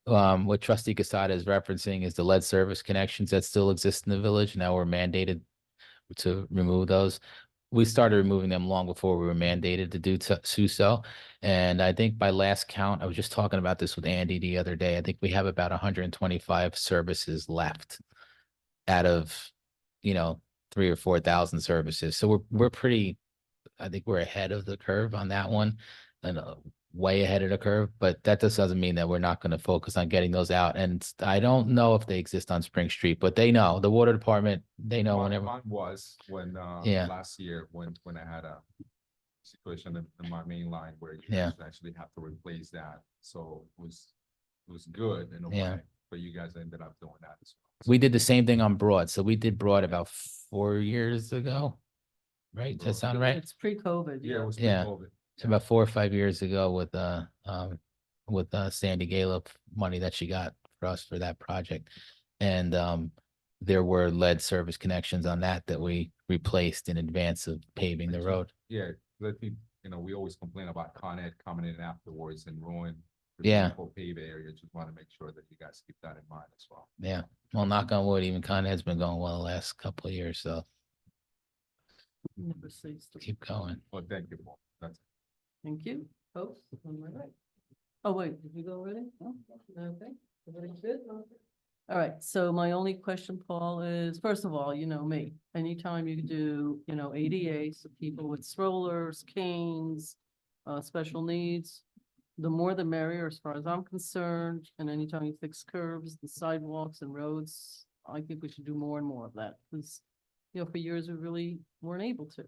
what trustee Casada is referencing is the lead service connections that still exist in the village. Now we're mandated to remove those. We started removing them long before we were mandated to do so. And I think by last count, I was just talking about this with Andy the other day. I think we have about 125 services left out of, 3,000 or 4,000 services. So we're pretty, I think we're ahead of the curve on that one, and way ahead of the curve, but that just doesn't mean that we're not going to focus on getting those out. And I don't know if they exist on Spring Street, but they know, the water department, they know whenever. Mine was when, Yeah. last year, when I had a situation in my main line where you Yeah. guys actually have to replace that. So it was good in a Yeah. way, but you guys ended up doing that as well. We did the same thing on Broad. So we did Broad about 4 years ago, right? Does that sound right? It's pre-COVID. Yeah, it was Yeah. pre-COVID. So about 4 or 5 years ago with Sandy Gallup money that she got for us for that project. And there were lead service connections on that we replaced in advance of paving the road. Yeah, let me, we always complain about Con Ed coming in afterwards and ruin the Yeah. beautiful paved area. Just want to make sure that you guys keep that in mind as well. Yeah. Well, knock on wood, even Con Ed's been going well the last couple of years, so Never cease to- keep going. Well, thank you, Paul. That's Thank you. Folks, on my right. Oh, wait, did you go already? No? Okay. Everything's good? All right, so my only question, Paul, is, first of all, you know me, anytime you do, ADA, so people with strollers, canes, special needs. The more the merrier, as far as I'm concerned, and anytime you fix curbs and sidewalks and roads, I think we should do more and more of that, because, you know, for years we really weren't able to.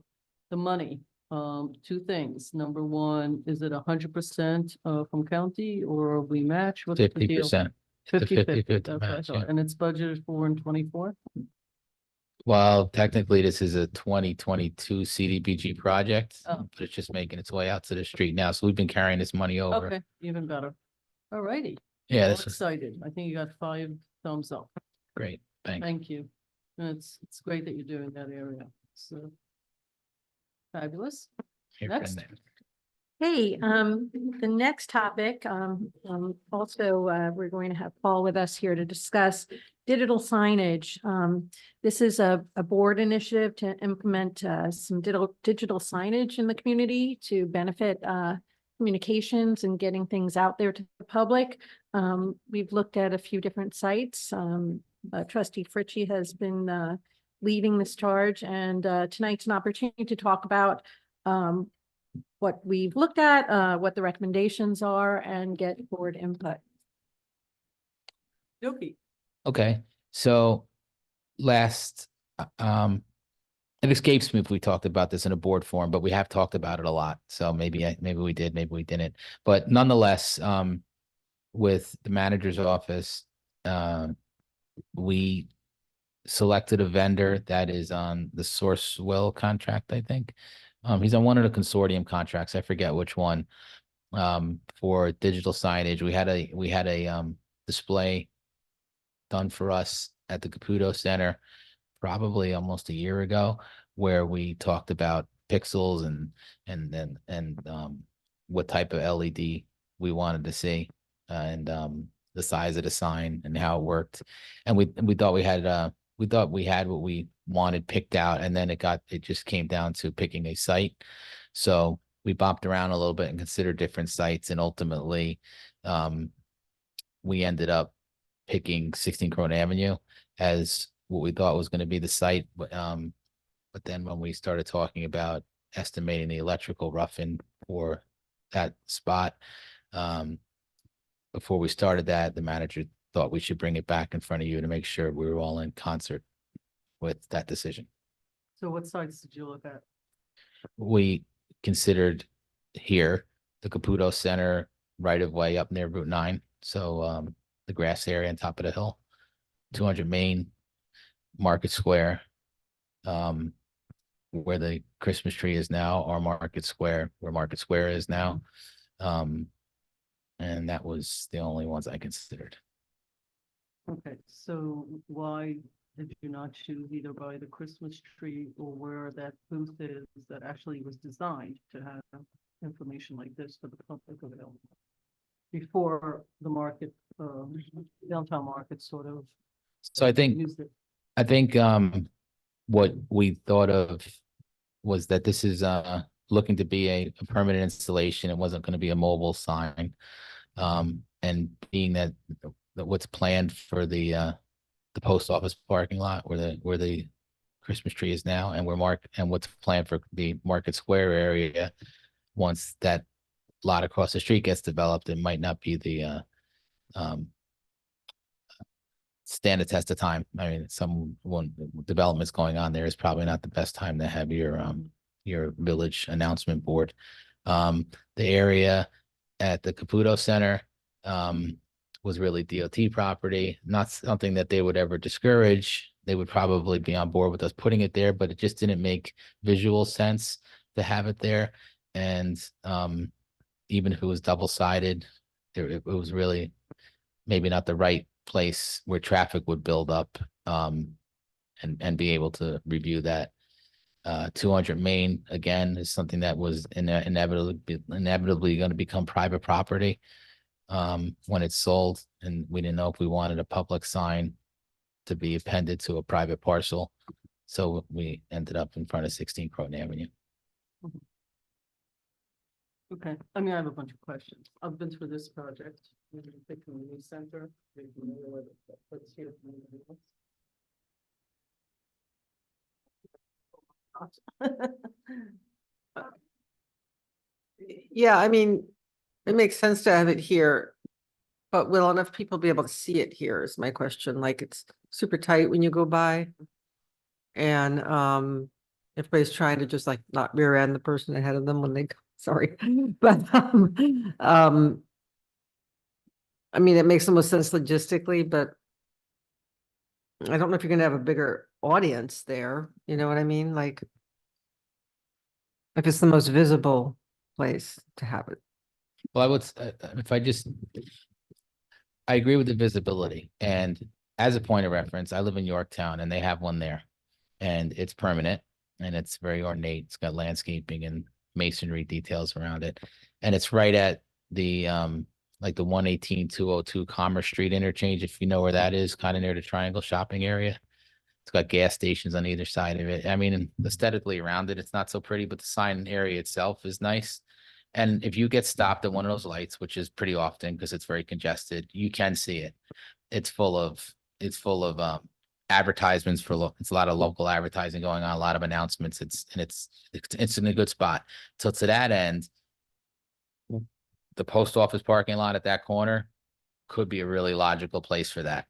The money, two things. Number one, is it 100% from county or we match? What's the deal? 50%. 50/50, 50/50 that's what I match, thought. yeah. And it's budgeted for in 24? Well, technically, this is a 2022 CDBG project, Oh. but it's just making its way out to the street now. So we've been carrying this money over. Okay, even better. All righty. Yeah, All this is excited. I think you got 5 thumbs up. great. Thanks. Thank you. And it's great that you're doing that area. So fabulous. Here, next. Brenda. Hey, the next topic, also, we're going to have Paul with us here to discuss digital signage. This is a board initiative to implement, some digital signage in the community to benefit, communications and getting things out there to the public. We've looked at a few different sites. Trustee Fritchie has been, leading this charge, and, tonight's an opportunity to talk about, what we've looked at, what the recommendations are, and get board input. Yogi. Okay, so last, it escapes me if we talked about this in a board forum, but we have talked about it a lot. So maybe we did, maybe we didn't. But nonetheless, with the manager's office, we selected a vendor that is on the Sourcewell contract, I think. He's on one of the consortium contracts. I forget which one. For digital signage, we had a display done for us at the Caputo Center probably almost a year ago, where we talked about pixels and what type of LED we wanted to see, and the size of the sign and how it worked. And we thought we had what we wanted picked out, and then it just came down to picking a site. So we bopped around a little bit and considered different sites, and ultimately we ended up picking 16 Crone Avenue as what we thought was going to be the site. But then when we started talking about estimating the electrical roughing for that spot, before we started that, the manager thought we should bring it back in front of you to make sure we were all in concert with that decision. So what sites did you look at? We considered here the Caputo Center right of way up near Route 9. So the grass area on top of the hill, 200 Main, Market Square, where the Christmas tree is now, or Market Square, where Market Square is now. And that was the only ones I considered. Okay, so why did you not choose either by the Christmas tree or where that booth is that actually was designed to have information like this for the public available? Before the market, downtown market sort of So I think used it. what we thought of was that this is looking to be a permanent installation. It wasn't going to be a mobile sign. And being that what's planned for the post office parking lot where the Christmas tree is now, and what's planned for the Market Square area, once that lot across the street gets developed, it might not be the stand the test of time. I mean, one developments going on there is probably not the best time to have your village announcement board. The area at the Caputo Center was really DOT property, not something that they would ever discourage. They would probably be on board with us putting it there, but it just didn't make visual sense to have it there. And even if it was double-sided, it was really maybe not the right place where traffic would build up, and be able to review that. 200 Main, again, is something that was inevitably going to become private property when it's sold, and we didn't know if we wanted a public sign to be appended to a private parcel. So we ended up in front of 16 Crone Avenue. Okay, I mean, I have a bunch of questions. I've been through this project. The community center. Let's hear from anybody else. Yeah, I mean, it makes sense to have it here. But will enough people be able to see it here is my question. Like it's super tight when you go by. And everybody's trying to just like not rear end the person ahead of them when they, sorry. But I mean, it makes the most sense logistically, but I don't know if you're gonna have a bigger audience there, you know what I mean? Like if it's the most visible place to have it. Well, I would, if I just, I agree with the visibility, and as a point of reference, I live in Yorktown and they have one there. And it's permanent and it's very ornate. It's got landscaping and masonry details around it. And it's right at the like the 118-202 Commerce Street interchange, if you know where that is, kind of near the Triangle Shopping area. It's got gas stations on either side of it. I mean, aesthetically around it, it's not so pretty, but the sign area itself is nice. And if you get stopped at one of those lights, which is pretty often because it's very congested, you can see it. It's full of advertisements for it's a lot of local advertising going on, a lot of announcements. It's in a good spot. So to that end, the post office parking lot at that corner could be a really logical place for that.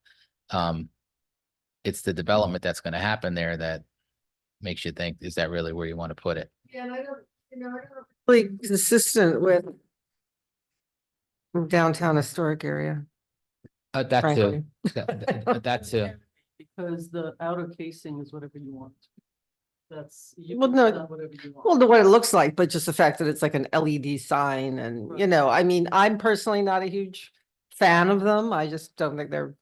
It's the development that's going to happen there that makes you think, is that really where you want to put it? Yeah, and I don't, really consistent with downtown historic area, That frankly. too. That too. Because the outer casing is whatever you want. That's. You Well, can no, put on whatever you want. Well, the what it looks like, but just the fact that it's like an LED sign and, you Right. know, I mean, I'm personally not a huge fan of them. I just don't think they're,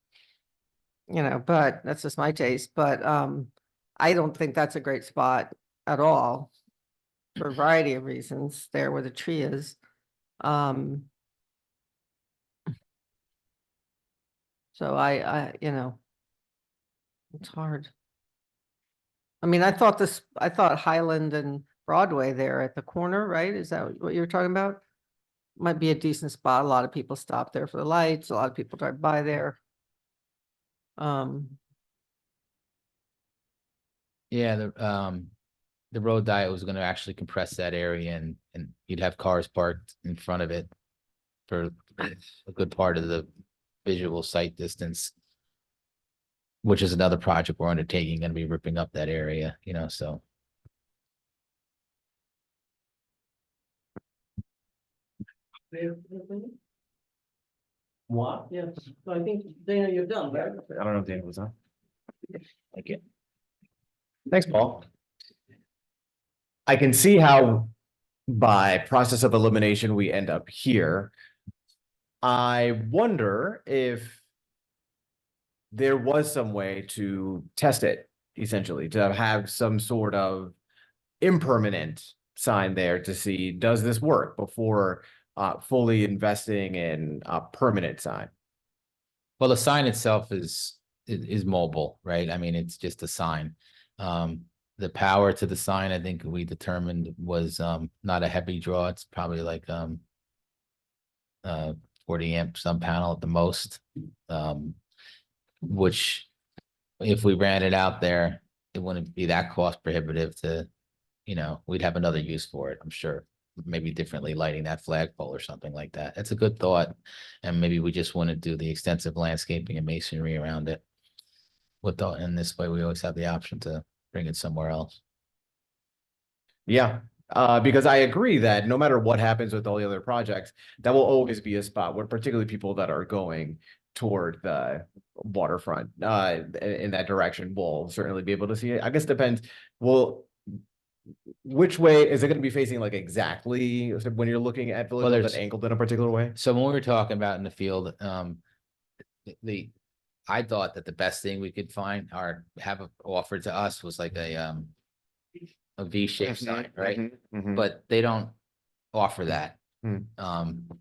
you know, but that's just my taste, but, I don't think that's a great spot at all for a variety of reasons there where the tree is. So you know, it's hard. I mean, I thought Highland and Broadway there at the corner, right? Is that what you were talking about? Might be a decent spot. A lot of people stop there for the lights. A lot of people drive by there. Yeah, the road diet was going to actually compress that area and you'd have cars parked in front of it for a good part of the visual sight distance, which is another project we're undertaking, going to be ripping up that area, you know, so. What? Yeah, so I think, Dana, you're done, right? I don't know if Dana was on. Like it. Thanks, Paul. I can see how by process of elimination, we end up here. I wonder if there was some way to test it, essentially, to have some sort of impermanent sign there to see, does this work before fully investing in a permanent sign? Well, the sign itself is mobile, right? I mean, it's just a sign. The power to the sign, I think we determined was not a heavy draw. It's probably like 40 amp sun panel at the most. Which if we ran it out there, it wouldn't be that cost prohibitive to, you know, we'd have another use for it, I'm sure. Maybe differently lighting that flagpole or something like that. It's a good thought. And maybe we just want to do the extensive landscaping and masonry around it. And this way we always have the option to bring it somewhere else. Yeah, because I agree that no matter what happens with all the other projects, that will always be a spot where particularly people that are going toward the waterfront in that direction will certainly be able to see it. I guess it depends. Well, which way is it going to be facing, like, exactly when you're looking at Village Hall, there's- that angled in a particular way? So when we were talking about in the field, I thought that the best thing we could find or have offered to us was like a V-shaped sign, right? But they don't offer that.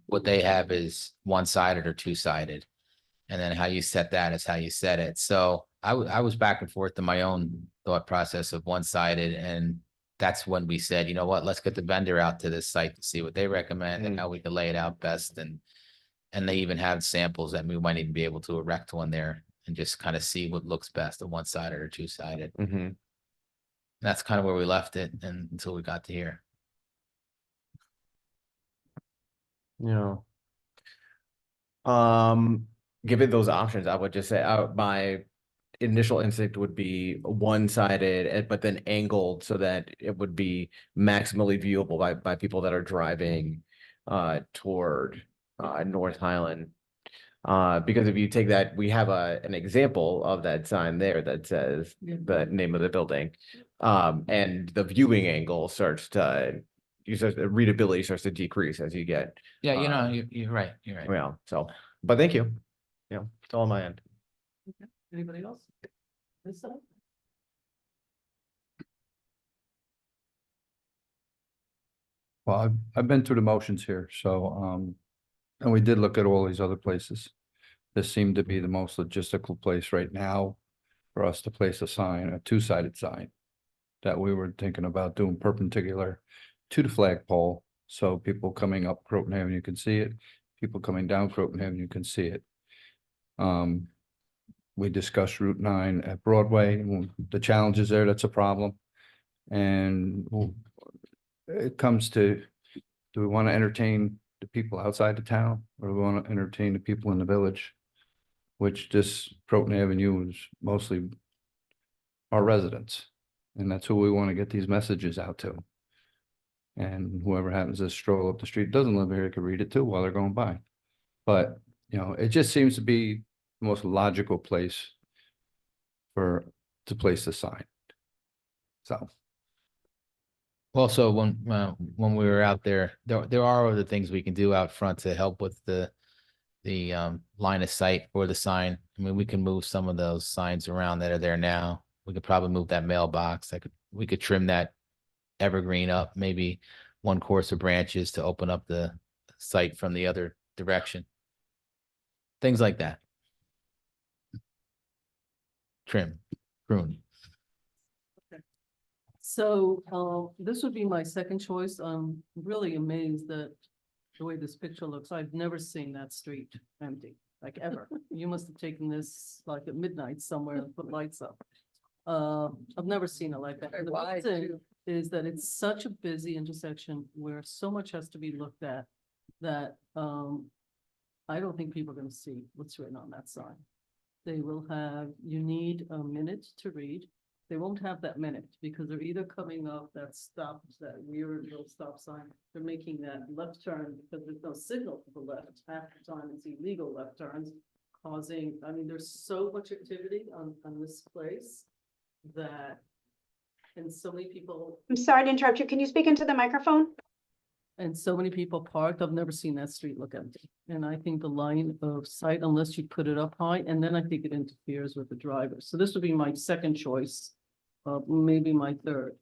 What they have is one-sided or two-sided. And then how you set that is how you set it. So I was back and forth to my own thought process of one-sided, and that's when we said, you know what, let's get the vendor out to this site to see what they recommend and how we can lay it out best. And they even have samples that we might even be able to erect one there and just kind of see what looks best, a one-sided or two-sided. That's kind of where we left it until we got to here. Yeah. Given those options, I would just say, my initial instinct would be one-sided, but then angled so that it would be maximally viewable by people that are driving toward North Highland. Because if you take that, we have an example of that sign there that says the name of the building. And the viewing angle starts to, the readability starts to decrease as you get, Yeah, you know, you're right, you're right. well, so, but thank you. Yeah, it's all on my end. Anybody else? This side? Well, I've been through the motions here, so, and we did look at all these other places. This seemed to be the most logistical place right now for us to place a sign, a two-sided sign. That we were thinking about doing perpendicular to the flagpole, so people coming up Croton Avenue can see it, people coming down Croton Avenue can see it. We discussed Route 9 at Broadway, the challenges there, that's a problem. And it comes to, do we want to entertain the people outside the town, or do we want to entertain the people in the village? Which this Croton Avenue is mostly our residents, and that's who we want to get these messages out to. And whoever happens to stroll up the street, doesn't live here, can read it too while they're going by. But, you know, it just seems to be the most logical place to place the sign. So. Also, when we were out there, there are other things we can do out front to help with the line of sight for the sign. I mean, we can move some of those signs around that are there now. We could probably move that mailbox. We could trim that evergreen up, maybe one course of branches to open up the site from the other direction. Things like that. Trim, prune. So, this would be my second choice. I'm really amazed that the way this picture looks. I've never seen that street empty, like ever. You must have taken this like at midnight somewhere and put lights up. I've never seen it like that. And the good thing is that it's such a busy intersection where so much has to be looked at that, I don't think people are gonna see what's written on that sign. They will have, you need a minute to read. They won't have that minute because they're either coming up that stop, that weird little stop sign. They're making that left turn because there's no signal for the left. Half the time it's illegal left turns causing, I mean, there's so much activity on this place that, and so many people, I'm sorry to interrupt you. Can you speak into the microphone? and so many people parked. I've never seen that street look empty. And I think the line of sight, unless you put it up high, and then I think it interferes with the driver. So this would be my second choice, maybe my third.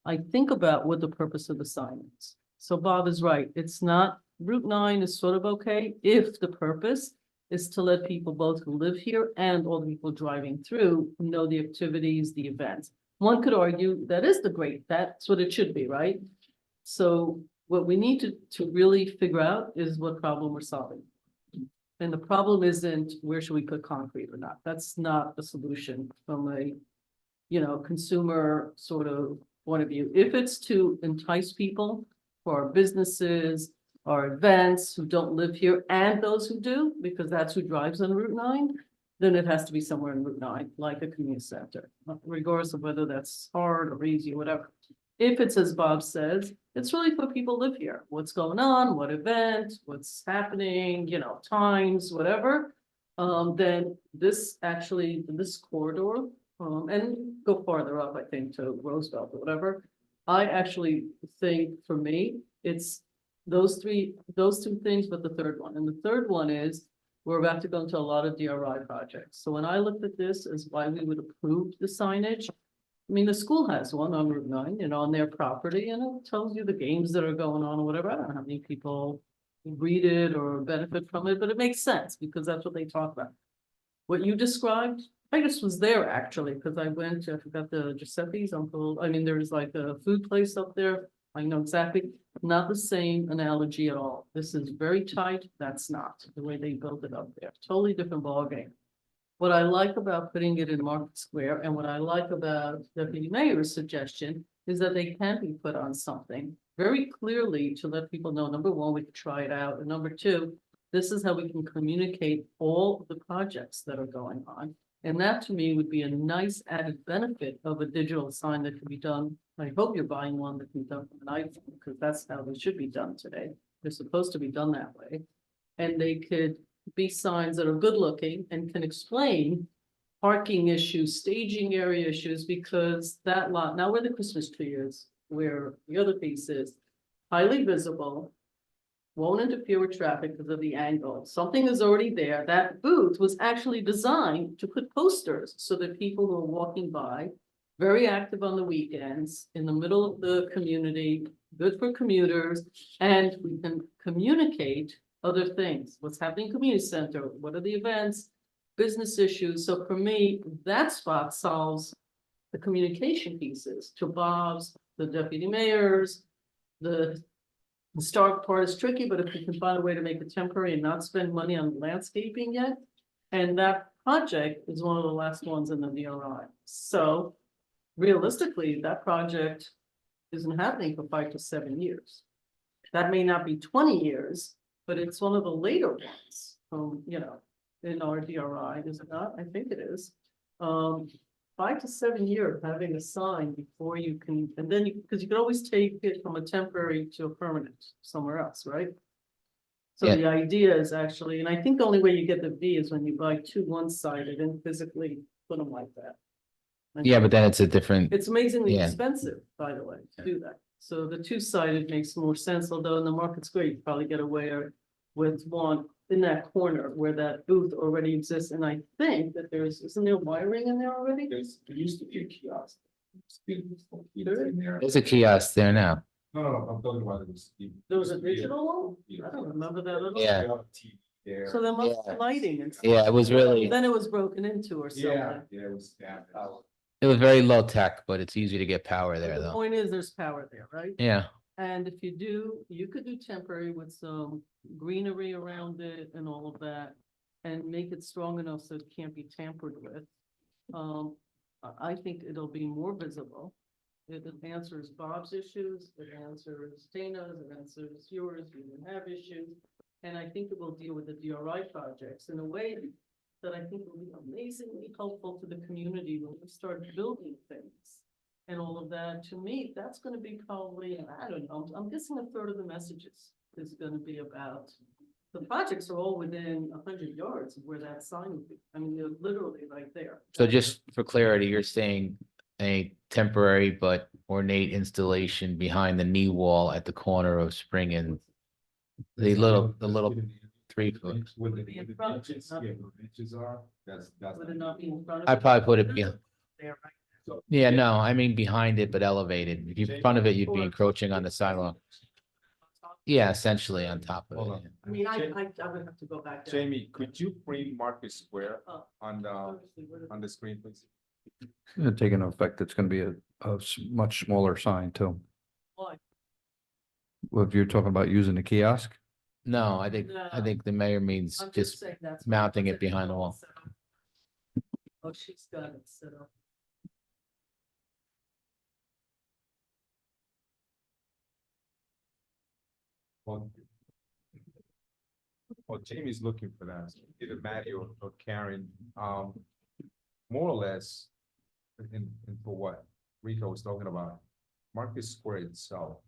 I think about what the purpose of the sign is. So Bob is right. It's not, Route 9 is sort of okay if the purpose is to let people both who live here and all the people driving through know the activities, the events. One could argue that is that's what it should be, right? So what we need to really figure out is what problem we're solving. And the problem isn't where should we put concrete or not. That's not the solution from a, consumer sort of point of view. If it's to entice people for our businesses, our events who don't live here and those who do, because that's who drives on Route 9, then it has to be somewhere in Route 9, like a community center, regardless of whether that's hard or easy or whatever. If it's as Bob says, it's really for people who live here. What's going on, what event, what's happening, times, whatever. Then this corridor, and go farther up, I think, to Roosevelt or whatever. I actually think for me, it's those two things, but the third one. And the third one is we're about to go into a lot of DRI projects. So when I looked at this as why we would approve the signage, I mean, the school has one on Route 9, on their property, and it tells you the games that are going on or whatever. I don't know how many people read it or benefit from it, but it makes sense because that's what they talk about. What you described, I just was there actually, because I forgot the Giuseppe's uncle. I mean, there's like a food place up there. I know exactly, not the same analogy at all. This is very tight. That's not the way they built it up there. Totally different ballgame. What I like about putting it in Market Square and what I like about Deputy Mayor's suggestion is that they can be put on something very clearly to let people know, number one, we can try it out, and number two, this is how we can communicate all the projects that are going on. And that to me would be a nice added benefit of a digital sign that can be done. I hope you're buying one that can be done from an iPhone, because that's how they should be done today. They're supposed to be done that way. And they could be signs that are good looking and can explain parking issues, staging area issues, because that lot, now where the Christmas tree is, where the other piece is, highly visible, won't interfere with traffic because of the angle. Something is already there. That booth was actually designed to put posters so that people who are walking by, very active on the weekends, in the middle of the community, good for commuters, and we can communicate other things. What's happening in community center? What are the events? Business issues. So for me, that spot solves the communication pieces to Bob's, the deputy mayors, the start part is tricky, but if we can find a way to make it temporary and not spend money on landscaping yet. And that project is one of the last ones in the DRI. So realistically, that project isn't happening for 5 to 7 years. That may not be 20 years, but it's one of the later ones, in our DRI, is it not? I think it is. 5 to 7 years having a sign before you can, and then because you can always take it from a temporary to a permanent somewhere else, right? So Yeah. the idea is actually, and I think the only way you get the V is when you buy 2 one-sided and physically put them like that. And Yeah, but then it's a different, it's amazingly Yeah. expensive, by the way, to do that. So the 2-sided makes more sense, although in the market square, you probably get away with one in that corner where that booth already exists. And I think that isn't there wiring in there already? There used to be a kiosk. there's a kiosk there now. No, I'm talking about it was. There was a digital one? I don't remember that at all. Yeah. There. So there must Yeah. be lighting and stuff. Yeah, it was really, Then it was broken into or something. Yeah, it was. it was very low tech, but it's easy to get power there The though. point is, there's power there, right? Yeah, And if you could do temporary with some greenery around it and all of that. And make it strong enough so it can't be tampered with. I think it'll be more visible. It answers Bob's issues, it answers Dana's, it answers yours, you didn't have issues. And I think it will deal with the DRI projects in a way that I think will be amazingly helpful to the community when we start building things. And all of that, to me, that's gonna be probably, I don't know, I'm guessing 1/3 of the messages is gonna be about. The projects are all within 100 yards of where that sign would be. I mean, they're literally right there. so just for clarity, you're saying a temporary but ornate installation behind the knee wall at the corner of Spring and the little 3-foot. Where Would it be in front? benches, Not- yeah, where benches are, that's. Would it not be in front of? I'd it? probably put it behind. There, right? Yeah, no, I mean behind it, but elevated. If you're in front of it, you'd be encroaching on the sidewalk. Yeah, essentially on top Hold of on. it. I mean, I would have to go back there. Jamie, could you bring Market Square Oh. on the, Honestly, what if- on the screen, please? Taking effect, it's gonna be a much smaller sign too. Why? Well, if you're talking about using the kiosk, No, I think No. the mayor means I'm just just saying that's. mounting it that's behind the wall. set up. Oh, she's got it set up. Well, Jamie's looking for that, either Matty or Karen, more or less, and for what Rico was talking about, Market Square itself,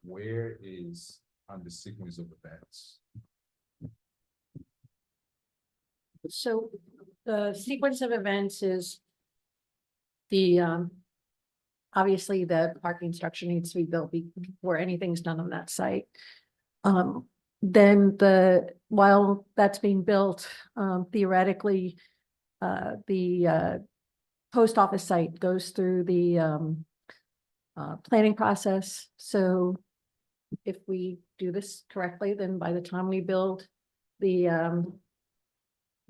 where is on the sequence of events? So the sequence of events is the, obviously the parking structure needs to be built before anything's done on that site. Then while that's being built, theoretically, the post office site goes through the planning process. So if we do this correctly, then by the time we build the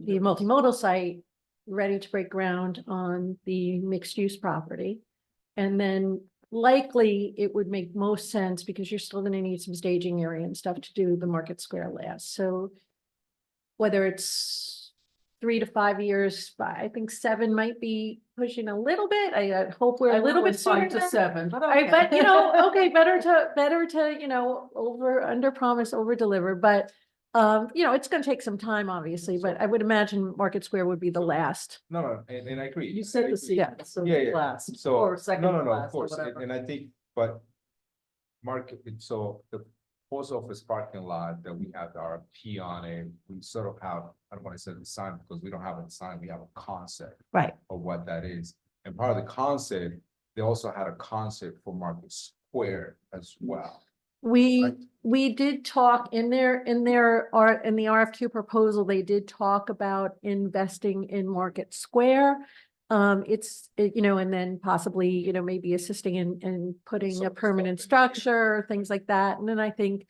multimodal site, ready to break ground on the mixed use property. And then likely it would make most sense because you're still gonna need some staging area and stuff to do the Market Square last. So whether it's 3 to 5 years, I think 7 might be pushing a little bit. I hope we're a little bit sooner. 5 to 7, but Right, okay. but okay, better to, under promise, over deliver, but it's gonna take some time, obviously, but I would imagine Market Square would be the last. No, and I agree. You said I the agree. seat, so Yeah, yeah. last, So, or second no, of class, or course, whatever. and I think, but so the post office parking lot that we have our P on it, we sort of have, I don't want to say the sign because we don't have a sign, we have a concept Right. of what that is. And part of the concept, they also had a concept for Market Square as well. We did talk in the RFQ proposal, they did talk about investing in Market Square. And then possibly, maybe assisting in putting Some a permanent stuff in there. structure, things like that. And then I think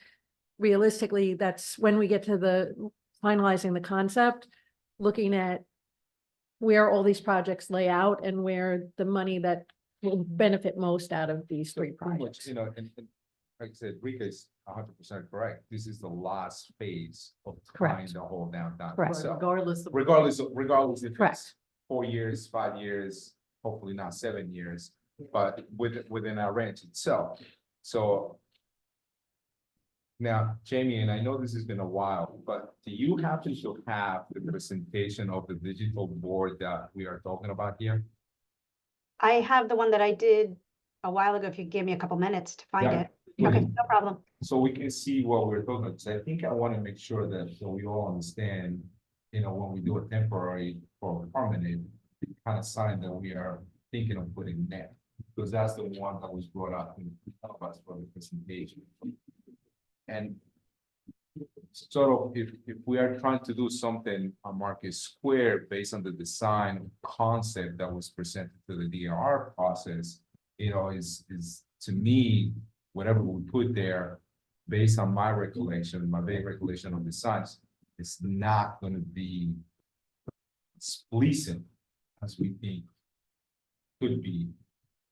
realistically, that's when we get to the finalizing the concept, looking at where all these projects lay out and where the money that will benefit most out of these 3 Pretty much, projects. and like I said, Rika is 100% correct. This is the last phase of Correct. tying the whole downtown Correct. itself. Regardless of. Regardless if it's Correct. 4 years, 5 years, hopefully not 7 years, but within our range itself. So now, Jamie, and I know this has been a while, but do you happen to have the presentation of the digital board that we are talking about here? I have the one that I did a while ago, if you give me a couple minutes to find Yeah. it. Okay, no problem. So we can see what we're talking about. So I think I want to make sure that so we all understand, when we do a temporary or permanent kind of sign that we are thinking of putting there. Because that's the one that was brought up in us for the presentation. And sort of if we are trying to do something on Market Square based on the design concept that was presented to the DRR process, is to me, whatever we put there, based on my recollection, my vague recollection of the signs, it's not gonna be as pleasing as we think could be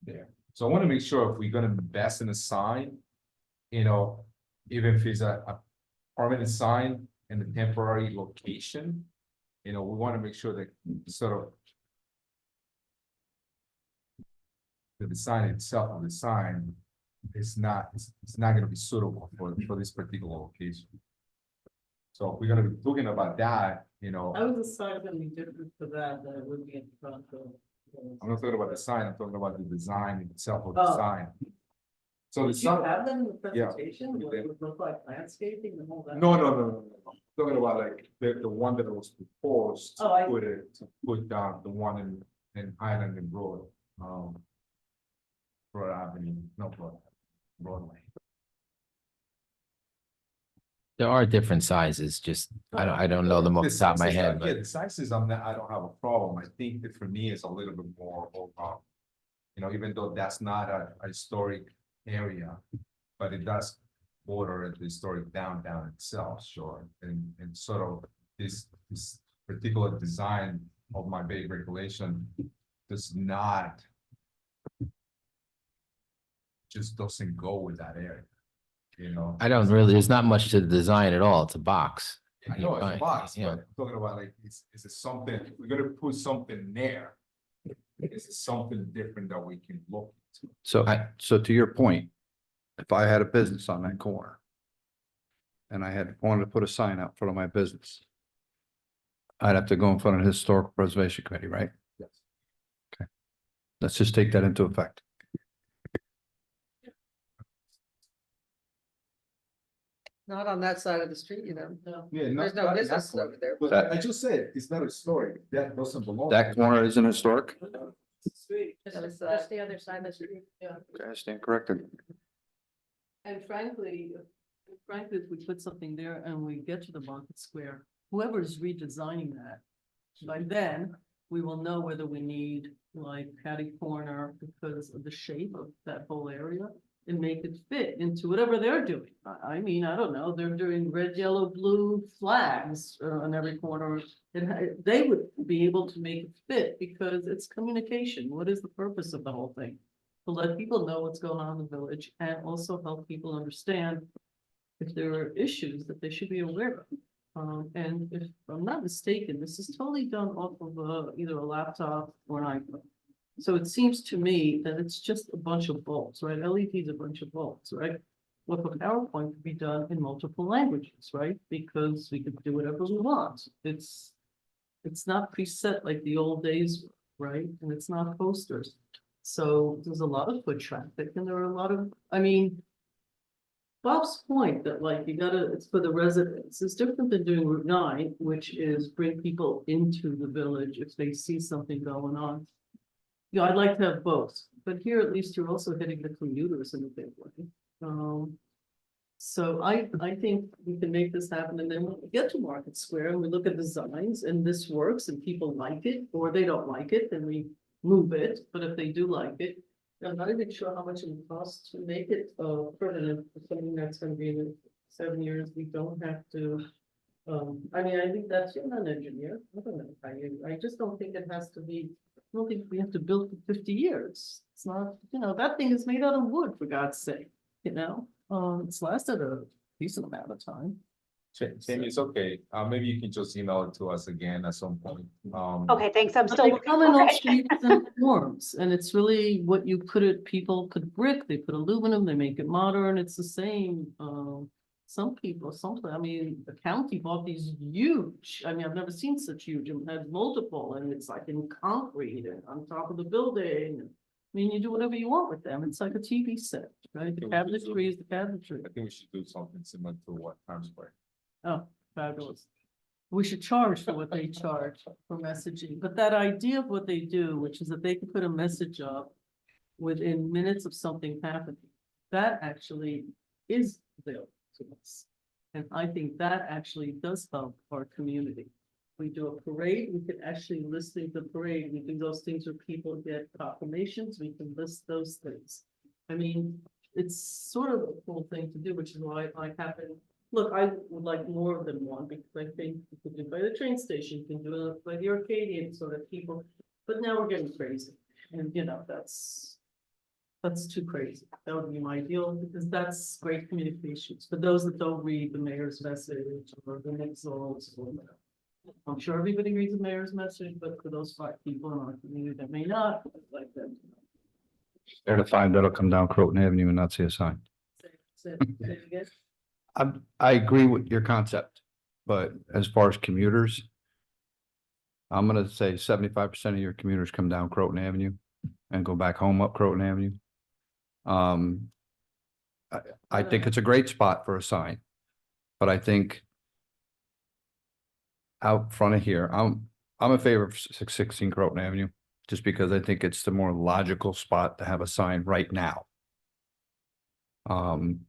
there. So I want to make sure if we're gonna invest in a sign, even if it's a permanent sign in a temporary location, we want to make sure that sort of the design itself of the sign is not, it's not going to be suitable for this particular location. So if we're going to be talking about that, How is the sign gonna be different for that than it would be in front of? I'm not talking about the sign, I'm talking about the design itself of the Oh. sign. So the Did you sign. have that in the Yeah. presentation? What it would look like landscaping and all that? No. Talking about like the one that was proposed Oh, I- to put down the one in Island and Broad. Broad Avenue, no Broadway. There are different sizes, just, I don't know them off the top of my sizes, head, Yeah, but the sizes, I don't have a problem. I think that for me, it's a little bit more of, even though that's not a historic area, but it does border the historic downtown itself, sure. And sort of this particular design of my vague regulation does not just doesn't go with that area, I don't really, there's not much to the design at all. It's a box. I know it's a box, Yeah. but I'm talking about like, is it something, if we're gonna put something there? Is it something different that we can look into? So to your point, if I had a business on that corner and I wanted to put a sign out in front of my business, I'd have to go in front of the Historical Preservation Committee, right? Yes. Let's just take that into effect. Not on that side of the street, No. Yeah, There's no business over there. But I just said, it's not a story, that doesn't belong. That corner isn't historic? Sweet. Just the other side of the street. Yeah. Okay, I stand corrected. And frankly, if we put something there and we get to the Market Square, whoever's redesigning that, by then, we will know whether we need like catty corner because of the shape of that whole area and make it fit into whatever they're doing. I mean, I don't know, they're doing red, yellow, blue flags on every corner. They would be able to make it fit because it's communication. What is the purpose of the whole thing? To let people know what's going on in the village and also help people understand if there are issues that they should be aware of. And if I'm not mistaken, this is totally done off of either a laptop or an iPhone. So it seems to me that it's just a bunch of bolts, right? LED's a bunch of bolts, right? Well, for PowerPoint could be done in multiple languages, right? Because we could do whatever we want. It's not preset like the old days, right? And it's not posters. So there's a lot of foot traffic and there are a lot of, I mean, Bob's point that like you gotta, it's for the residents, is different than doing Route 9, which is bring people into the village if they see something going on. Yeah, I'd like to have both, but here at least you're also hitting the commuters in a big way. So I think we can make this happen, and then when we get to Market Square and we look at designs and this works and people like it, or they don't like it, then we move it, but if they do like it, I'm not even sure how much it would cost to make it permanent, for something that's gonna be in 7 years, we don't have to. I mean, I think that's, you're not an engineer, I don't know, I just don't think it has to be, I don't think we have to build for 50 years. It's not, that thing is made out of wood, for God's sake, it's lasted a decent amount of time. Jamie, it's okay. Maybe you can just email it to us again at some point. Okay, thanks, I'm But still. they looking come in for all it. shapes and forms, and it's really what you put it, people put brick, they put aluminum, they make it modern, it's the same. Some people, I mean, the county bought these huge, I mean, I've never seen such huge, and had multiple, and it's like in concrete and on top of the building. I mean, you do whatever you want with them, it's like a TV set, right? The cabinetry is the cabinetry. I think we should do something similar to what Times Square. Oh, fabulous. We should charge for what they charge for messaging, but that idea of what they do, which is that they can put a message up within minutes of something happening, that actually is available to us. And I think that actually does help our community. We do a parade, we can actually list the parade, we do those things where people get proclamations, we can list those things. I mean, it's sort of a cool thing to do, which is why I happen. Look, I would like more than one, because I think you can do it by the train station, you can do it by the Arcadian, so that people, but now we're getting crazy. And that's too crazy. That would be my ideal, because that's great communications. For those that don't read the mayor's message or the next results, I'm sure everybody reads the mayor's message, but for those 5 people in our community that may not, I'd like them to know. They're the 5 that'll come down Croton Avenue and not see a sign. Say it again. I agree with your concept, but as far as commuters, I'm gonna say 75% of your commuters come down Croton Avenue and go back home up Croton Avenue. I think it's a great spot for a sign, but I think out front of here, I'm in favor of 616 Croton Avenue, just because I think it's the more logical spot to have a sign right now. I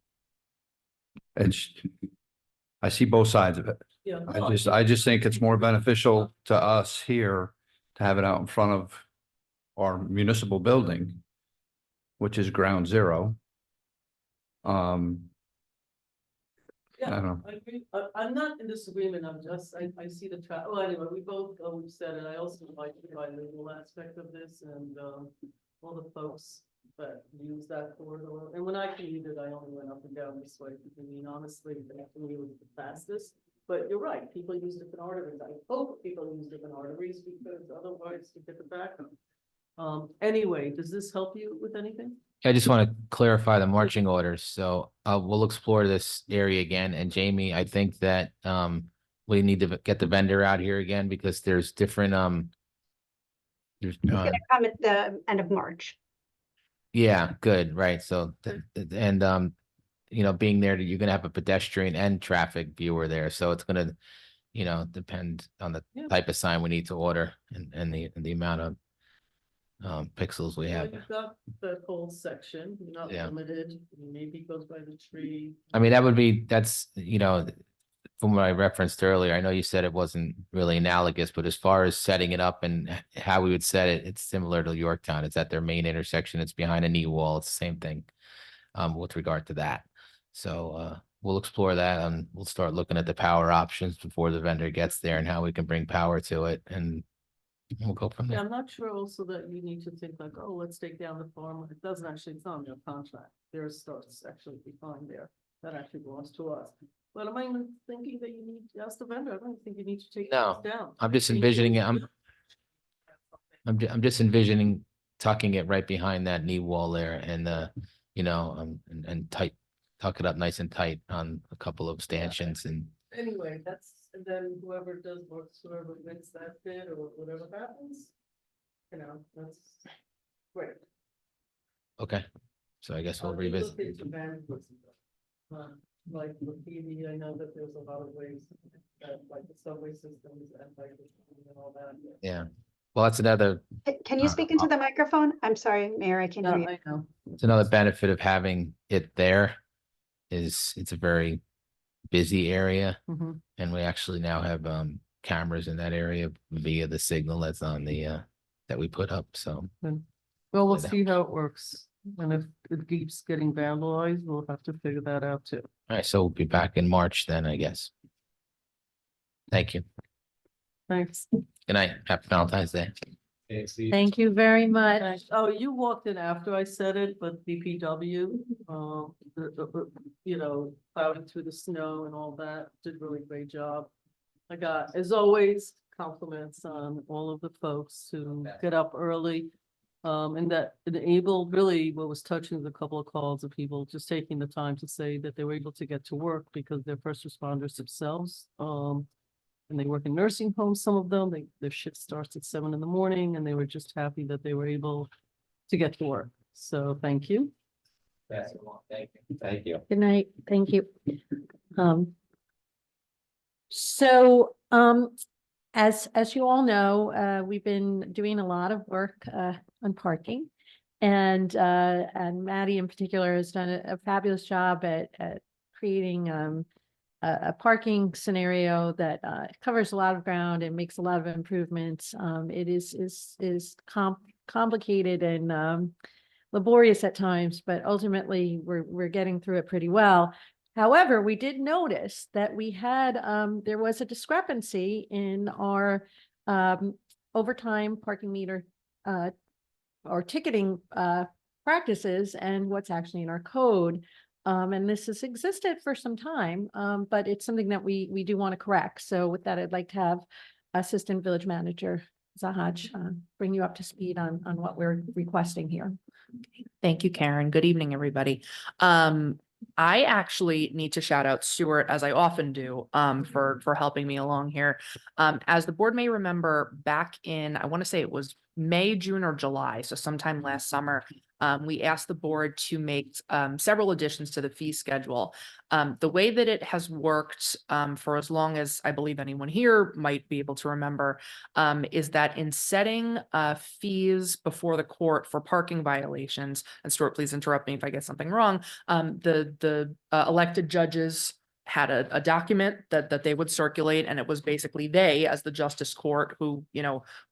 see both sides of it. Yeah. I just think it's more beneficial to us here to have it out in front of our municipal building, which is ground zero. I don't know. I agree. I'm not in disagreement. I see the well, anyway, we both, we've said it. I also like the bilingual aspect of this and, all the folks that use that corridor. And when I commuted, I only went up and down this way. I mean, honestly, that to me was the fastest. But you're right, people use different arteries. I hope people use different arteries, because otherwise you get the backup. Anyway, does this help you with anything? I just want to clarify the marching orders. So we'll explore this area again. And Jamie, I think that we need to get the vendor out here again, because there's different there's It's gonna come at the end of March. yeah, good, right. So and being there, you're gonna have a pedestrian and traffic viewer there. So it's gonna, depend on the Yeah. type of sign we need to order and the amount of pixels we have. You've got the whole section, you're not Yeah. limited, maybe it goes by the tree. I mean, that's, from what I referenced earlier, I know you said it wasn't really analogous, but as far as setting it up and how we would set it, it's similar to Yorktown. It's at their main intersection. It's behind a knee wall. It's the same thing with regard to that. So we'll explore that, and we'll start looking at the power options before the vendor gets there and how we can bring power to it, and we'll go from Yeah, there. I'm not sure also that you need to think like, oh, let's take down the farm. It doesn't actually, it's not in your contract. There starts actually defined there. that actually belongs to us. But am I thinking that you need to ask the vendor? I don't think you need to take No, things down. I'm just You envisioning can- it. I'm just envisioning tucking it right behind that knee wall there and, and tight, tuck it up nice and tight on a couple of stanchions and, Anyway, and then whoever wins that bid or whatever happens, that's great. okay. So I guess we'll Look revisit. into vandalism. Like the TV, I know that there's a lot of ways that like the subway systems and like and all that. Yeah. Well, that's another, Can you speak into the microphone? I'm sorry, Mayor, I can't hear you. I know. it's another benefit of having it there is it's a very busy area. Mhm. And we actually now have cameras in that area via the signal that's on the that we put up. So Well, we'll But, see how it works. And if it keeps getting vandalized, we'll have to figure that out too. all right, so we'll be back in March then, I guess. Thank you. Thanks. Good night. Happy Valentine's Day. Thank you very much. Thanks. Oh, you walked in after I said it, but DPW, plowing through the snow and all that, did really great job. I got, as always, compliments on all of the folks who get up early. And that enabled really what was touching was a couple of calls of people just taking the time to say that they were able to get to work because they're first responders themselves. And they work in nursing homes, some of them, their shift starts at 7 a.m. and they were just happy that they were able to get to work. So thank you. Thank you. Good night. Thank you. So, as you all know, we've been doing a lot of work on parking. And Maddie in particular has done a fabulous job at creating a parking scenario that covers a lot of ground and makes a lot of improvements. It is complicated and laborious at times, but ultimately we're getting through it pretty well. However, we did notice that we had there was a discrepancy in our overtime parking meter or ticketing practices and what's actually in our code. And this has existed for some time, but it's something that we do want to correct. So with that, I'd like to have Assistant Village Manager Zahaj bring you up to speed on what we're requesting here. Thank you, Karen. Good evening, everybody. I actually need to shout out Stuart, as I often do, for helping me along here. As the board may remember, back in, I want to say it was May, June, or July, so sometime last summer, we asked the board to make several additions to the fee schedule. The way that it has worked for as long as I believe anyone here might be able to remember is that in setting fees before the court for parking violations, and Stuart, please interrupt me if I get something wrong, the elected judges had a document that they would circulate, and it was basically they, as the justice court, who,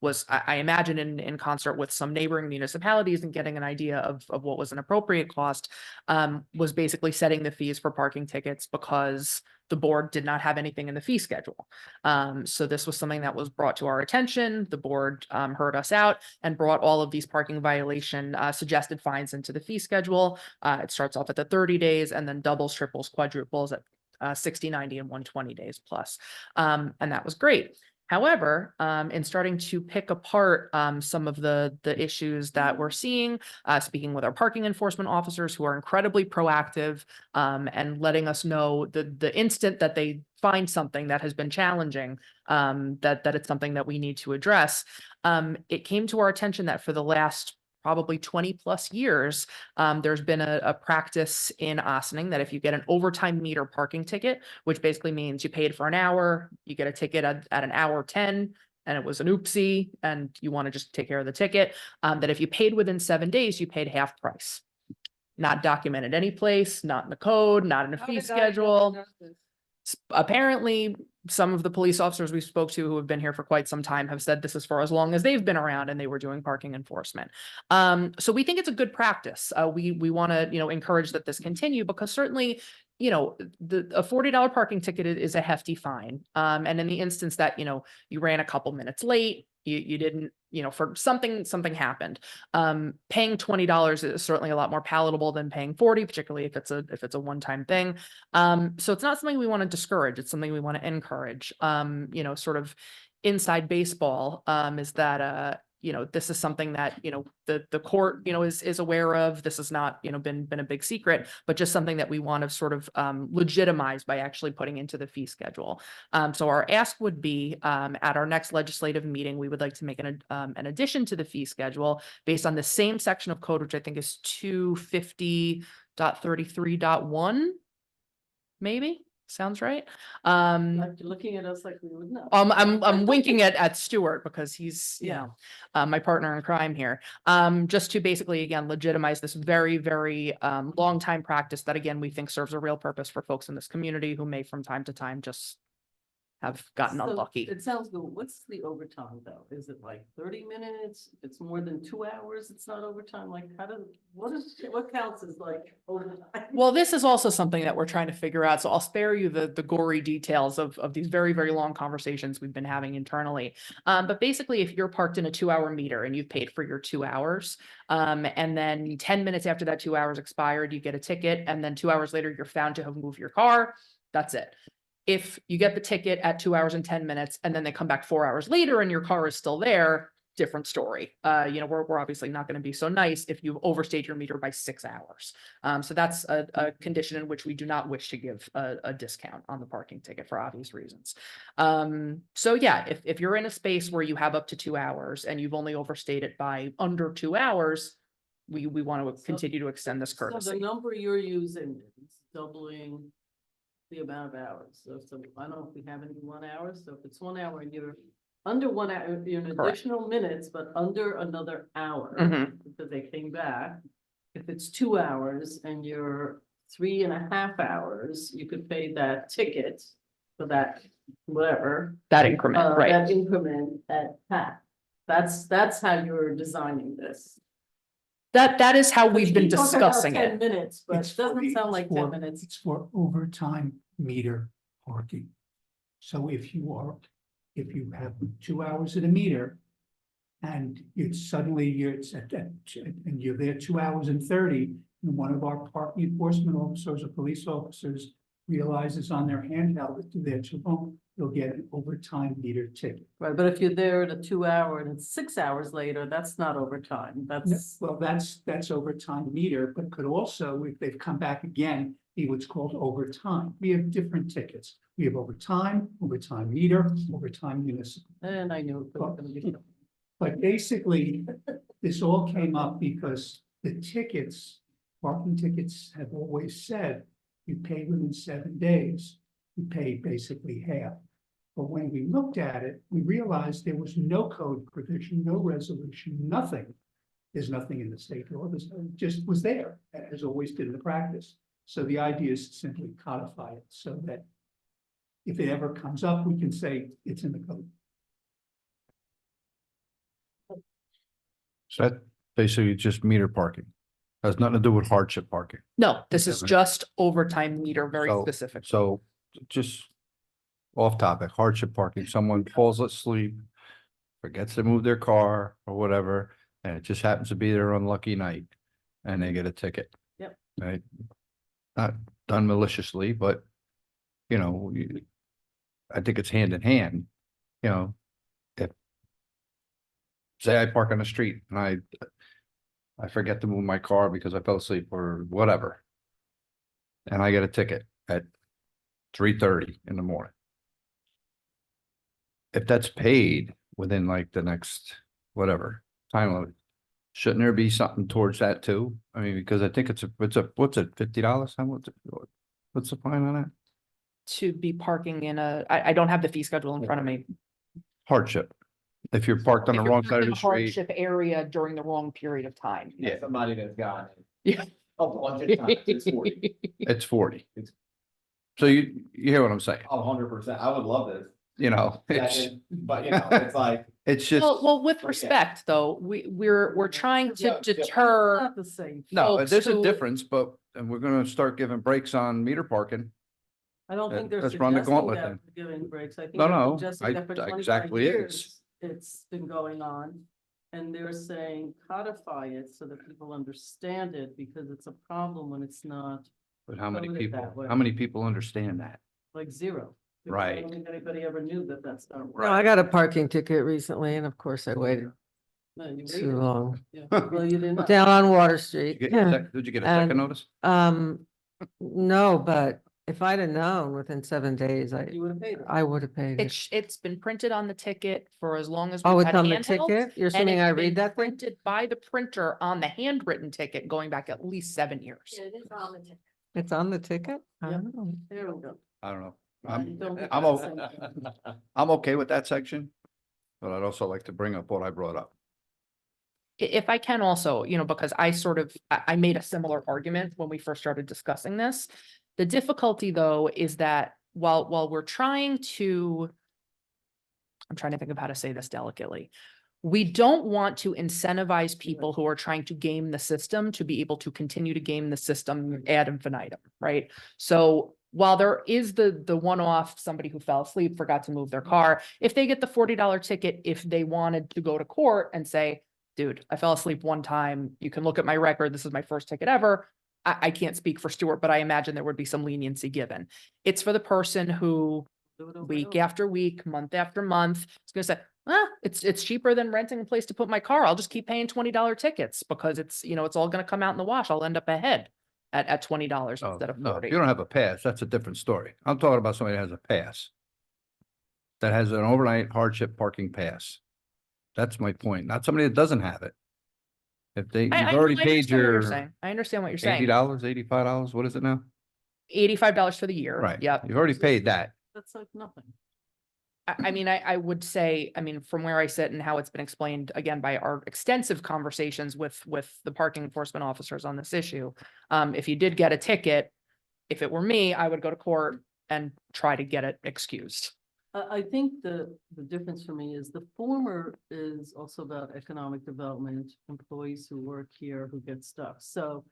was, I imagine in concert with some neighboring municipalities and getting an idea of what was an appropriate cost, was basically setting the fees for parking tickets because the board did not have anything in the fee schedule. So this was something that was brought to our attention. The board heard us out and brought all of these parking violation suggested fines into the fee schedule. It starts off at the 30 days and then doubles, triples, quadruples at 60, 90, and 120 days plus. And that was great. However, in starting to pick apart some of the issues that we're seeing, speaking with our parking enforcement officers who are incredibly proactive and letting us know the instant that they find something that has been challenging, that it's something that we need to address, it came to our attention that for the last probably 20 plus years, there's been a practice in Ossining that if you get an overtime meter parking ticket, which basically means you paid for an hour, you get a ticket at an hour 10, and it was an oopsie, and you want to just take care of the ticket, that if you paid within 7 days, you paid half price. Not documented any place, not in the code, not in a fee schedule. Apparently, some of the police officers we spoke to who have been here for quite some time have said this is for as long as they've been around and they were doing parking enforcement. So we think it's a good practice. We want to, encourage that this continue because certainly you know, a $40 parking ticket is a hefty fine. And in the instance that, you know, you ran a couple minutes late, you didn't, you know, for something happened. Paying $20 is certainly a lot more palatable than paying 40, particularly if it's a one-time thing. So it's not something we want to discourage. It's something we want to encourage. You know, sort of inside baseball, is that, you know, this is something that, you know, the court, you know, is aware of. This has not, you know, been a big secret, but just something that we want to sort of legitimize by actually putting into the fee schedule. So our ask would be, at our next legislative meeting, we would like to make an addition to the fee schedule based on the same section of code, which I think is 250.33.1. Maybe, sounds right. Like you're looking at us like we would know. I'm winking at Stuart because he's, you Yeah. know, my partner in crime here. Just to basically, again, legitimize this very, very long time practice that, again, we think serves a real purpose for folks in this community who may from time to time just have gotten So unlucky. It sounds good. What's the overtime though? Is it like 30 minutes? If it's more than 2 hours, it's not overtime? Like what counts as like overtime? Well, this is also something that we're trying to figure out. So I'll spare you the gory details of these very, very long conversations we've been having internally. But basically, if you're parked in a 2-hour meter and you've paid for your 2 hours, and then 10 minutes after that 2 hours expired, you get a ticket, and then 2 hours later, you're found to have moved your car, that's it. If you get the ticket at 2 hours and 10 minutes, and then they come back 4 hours later and your car is still there, different story. You know, we're obviously not going to be so nice if you've overstayed your meter by 6 hours. So that's a condition in which we do not wish to give a discount on the parking ticket for obvious reasons. So yeah, if you're in a space where you have up to 2 hours and you've only overstayed it by under 2 hours, we want to continue to extend this So the courtesy. number you're using is doubling the amount of hours. So I don't know if we have any 1 hour. So if it's 1 hour and you're under 1 hour, you're an Correct. additional minutes, but under another hour Mhm. because they came back. If it's 2 hours and you're 3.5 hours, you could pay that ticket for that, whatever. That increment, right? That increment at half. That's how you're designing this. That is how we've been You talk about discussing 10 it. minutes, but It's it doesn't for- sound it's like for- 10 minutes. It's for overtime meter parking. So if you have 2 hours at a meter. And it's suddenly and you're there 2 hours and 30, and one of our parking enforcement officers or police officers realizes on their handheld that they're too long, they'll get an overtime meter ticket. Right, but if you're there at a 2 hour and it's 6 hours later, that's not overtime. That's, Well, that's overtime meter, but could also, if they've come back again, be what's called overtime. We have different tickets. We have overtime meter, overtime municipal. and I knew it was gonna be. But basically, this all came up because the tickets, parking tickets have always said, you pay within 7 days, you pay basically half. But when we looked at it, we realized there was no code provision, no resolution, nothing. There's nothing in the state law, this just was there, as always been the practice. So the idea is to simply codify it so that if it ever comes up, we can say it's in the code. So that basically just meter parking. Has nothing to do with hardship parking. No, this is Okay. just overtime meter, very So- specific. So just off topic, hardship parking, someone falls asleep, forgets to move their car or whatever, and it just happens to be their unlucky night and they get a ticket. Yep. Right? Not done maliciously, but you know, I think it's hand in hand, you know, if say I park on the street and I forget to move my car because I fell asleep or whatever. And I get a ticket at 3:30 in the morning. If that's paid within like the next, whatever, time limit, shouldn't there be something towards that too? I mean, because I think it's what's it, $50? What's the fine on that? To be parking in I don't have the fee schedule in front of me. Hardship. If you're parked on the If you're wrong parked side in of a the street, hardship area during the wrong period of time. Yeah, somebody that's got Yeah. a bunch of times, it's 40. it's 40. It's- So you hear what I'm saying? 100%. I would love this you know, Yeah, it's, but you know, it's like. it's just, Well, with respect, though, we're trying to deter. Not the same. no, folks there's a who- difference, but, and we're gonna start giving breaks on meter parking. I don't think they're Let's run the suggesting gauntlet that then. we're giving breaks. I think No, they're no, suggesting that for 25 exactly is. years it's been going on. And they're saying codify it so that people understand it because it's a problem when it's not But how many Coded people, that way. how many people understand that? like zero. Because I Right. don't think anybody ever knew that that's not No, right. I got a parking ticket recently and of course I waited No, you too waited. long. Yeah. Well, you didn't. Down on Water Did Street. you get a did you get a second And, notice? No, but if I'd have known within 7 days, You would have paid it. I would have paid it. It's been printed on the ticket for as long as. Oh, we've it's had on the handhelds, ticket? You're and assuming it's I been read that thing? Printed by the printer on the handwritten ticket going back at least 7 years. It is on the ticket. It's on the ticket? I Yeah. don't know. There we go. I don't know. You don't get I'm the o- same thing. I'm okay with that section. But I'd also like to bring up what I brought up. If I can also, because I made a similar argument when we first started discussing this. The difficulty, though, is that while we're trying to, I'm trying to think of how to say this delicately. We don't want to incentivize people who are trying to game the system to be able to continue to game the system ad infinitum, right? So while there is the one-off, somebody who fell asleep, forgot to move their car, if they get the $40 ticket, if they wanted to go to court and say, dude, I fell asleep one time, you can look at my record, this is my first ticket ever. I can't speak for Stuart, but I imagine there would be some leniency given. It's for the person who Do it over and week over. after week, month after month, is gonna say, it's cheaper than renting a place to put my car. I'll just keep paying $20 tickets because it's all gonna come out in the wash. I'll end up ahead at $20 Oh, instead of no, if 40. you don't have a pass, that's a different story. I'm talking about somebody that has a pass. That has an overnight hardship parking pass. That's my point, not somebody that doesn't have it. If they, you've I already paid understand what you're your saying. I understand what you're $80, saying. $85, what is it now? $85 for the year. Right. Yep. You've already paid that. That's like nothing. I would say, from where I sit and how it's been explained again by our extensive conversations with the parking enforcement officers on this issue. If you did get a ticket, if it were me, I would go to court and try to get it excused. I think the difference for me is the former is also about economic development, employees who work here who get stuck. So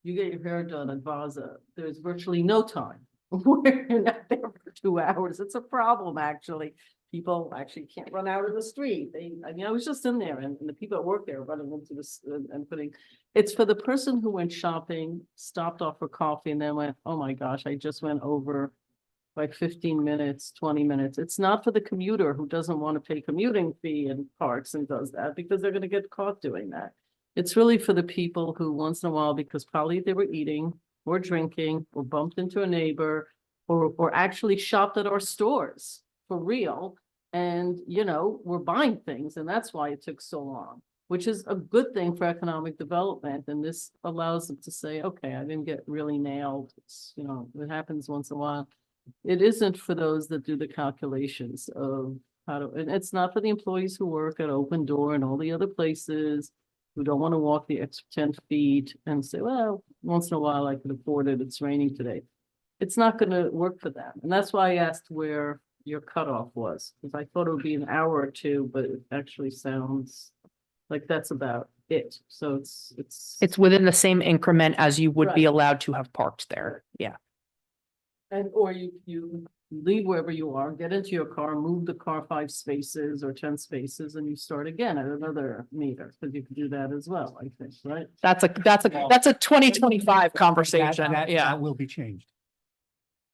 you get your hair done at Vaza, there's virtually no time where you're not there for 2 hours. It's a problem, actually. People actually can't run out of the street. I was just in there and the people that work there running into this and it's for the person who went shopping, stopped off for coffee and then went, oh my gosh, I just went over by 15 minutes, 20 minutes. It's not for the commuter who doesn't want to pay commuting fee and parks and does that because they're going to get caught doing that. It's really for the people who once in a while, because probably they were eating or drinking or bumped into a neighbor or actually shopped at our stores for real. And, we're buying things and that's why it took so long, which is a good thing for economic development. And this allows them to say, okay, I didn't get really nailed. It's, it happens once in a while. It isn't for those that do the calculations of how to, and it's not for the employees who work at Open Door and all the other places who don't want to walk the extra 10 feet and say, well, once in a while I can afford it. It's raining today. It's not going to work for them. And that's why I asked where your cutoff was, because I thought it would be an hour or two, but it actually sounds like that's about it. So It's within the same increment as you would be Right. allowed to have parked there. Yeah. And, or you leave wherever you are, get into your car, move the car 5 spaces or 10 spaces, and you start again at another meter, because you can do that as well, I think, right? That's a 2025 conversation. That will be changed.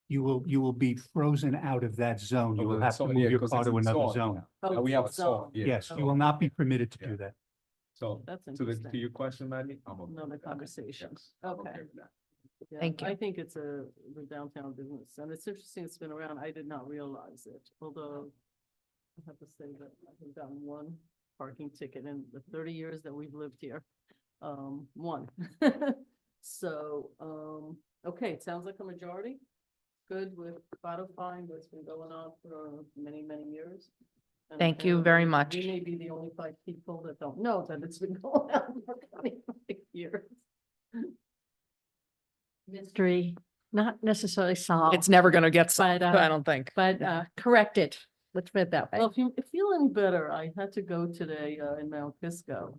You will be frozen out of that zone. You will have to move your car to another zone. Oh, We have a so- song, yeah. Yes, you will not be permitted to do that. So, That's to interesting. your question, Maddie, I'm okay Another with that. conversation. Yes, I'm Okay. with that. Yeah, Thank you. I think it's the downtown business, and it's interesting, it's been around, I did not realize it, although I have to say that I've gotten one parking ticket in the 30 years that we've lived here. One. So, okay, it sounds like a majority. Good with codifying what's been going on for many, many years. And Thank you very apparently much. We may be the only 5 people that don't know that it's been going on for 25 years. Mystery, not necessarily solved. It's never going to get solved, But, I don't think. But corrected. let's put it that way. Well, if you feel any better, I had to go today in Mount Kisco.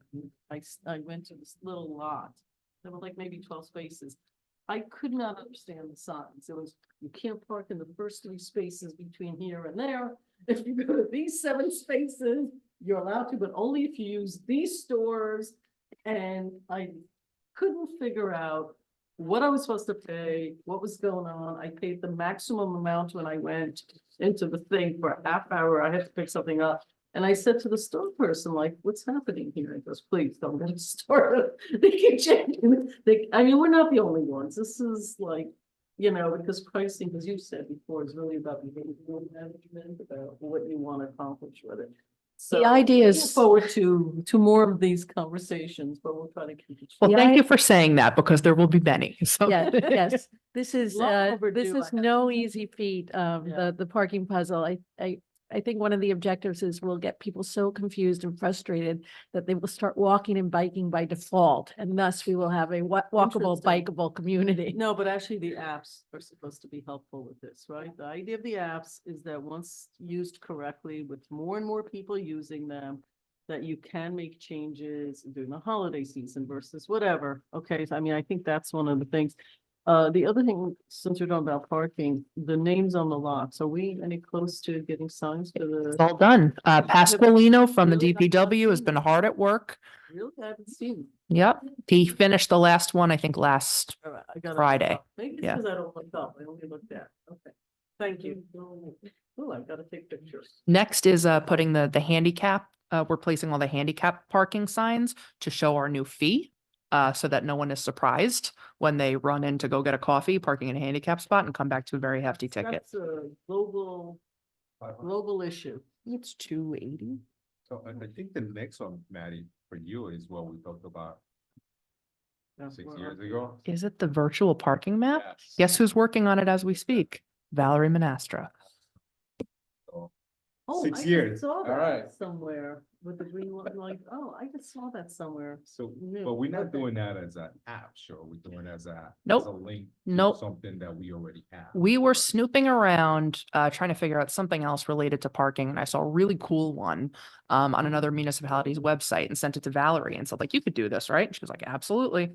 I went to this little lot. There were like maybe 12 spaces. I could not understand the signs. It was, you can't park in the first 3 spaces between here and there. If you go to these 7 spaces, you're allowed to, but only if you use these stores. And I couldn't figure out what I was supposed to pay, what was going on. I paid the maximum amount when I went into the thing for a half hour. I had to pick something up. And I said to the store person, like, what's happening here? He goes, please don't get it started. They keep changing. I mean, we're not the only ones. This is like, you know, because pricing, as you said before, is really about behavioral management, about what you want to accomplish with it. So idea I is- look forward to more of these conversations, but we'll try to keep it. Well, The thank I- you for saying that because there will be many. So Yeah, yes, this is, Long this overdue, I is have to no say. easy feat, Yeah. the parking puzzle. I think one of the objectives is we'll get people so confused and frustrated that they will start walking and biking by default, and thus we will have a walkable, Interesting. bikeable community. No, but actually the apps are supposed to be helpful with this, right? The idea of the apps is that once used correctly, with more and more people using them, that you can make changes during the holiday season versus whatever. Okay, so I mean, I think that's one of the things. The other thing, since we're talking about parking, the names on the lots, are we any close to getting signs for it's the? all done. Pasqualino from the Really? DPW has been hard at work. Really? I haven't seen. Yep. He finished the last one, I think, last. All right, I gotta look Friday. up. Maybe it's Yeah. because I don't look up. I only looked at. Okay. Thank you. Oh, I've got to take pictures. Next is putting the handicap, we're placing all the handicap parking signs to show our new fee. So that no one is surprised when they run in to go get a coffee, parking in a handicap spot and come back to a very hefty ticket. That's a global issue. It's 280. So I think the next one, Maddie, for you is what we talked about That's 6 where years I'm- ago. Is it the virtual parking map? Yes. Guess who's working on it as we speak? Valerie Manastra. So, Oh, 6 I just years. saw All that right. somewhere with the green one, like, oh, I just saw that somewhere. So, Yeah, but we're not okay. doing that as an app, sure, we're doing it as a. Nope. As a link. to Nope. Something that we already have. We were snooping around, trying to figure out something else related to parking, and I saw a really cool one on another municipality's website and sent it to Valerie and said, like, you could do this, right? And she was like, absolutely.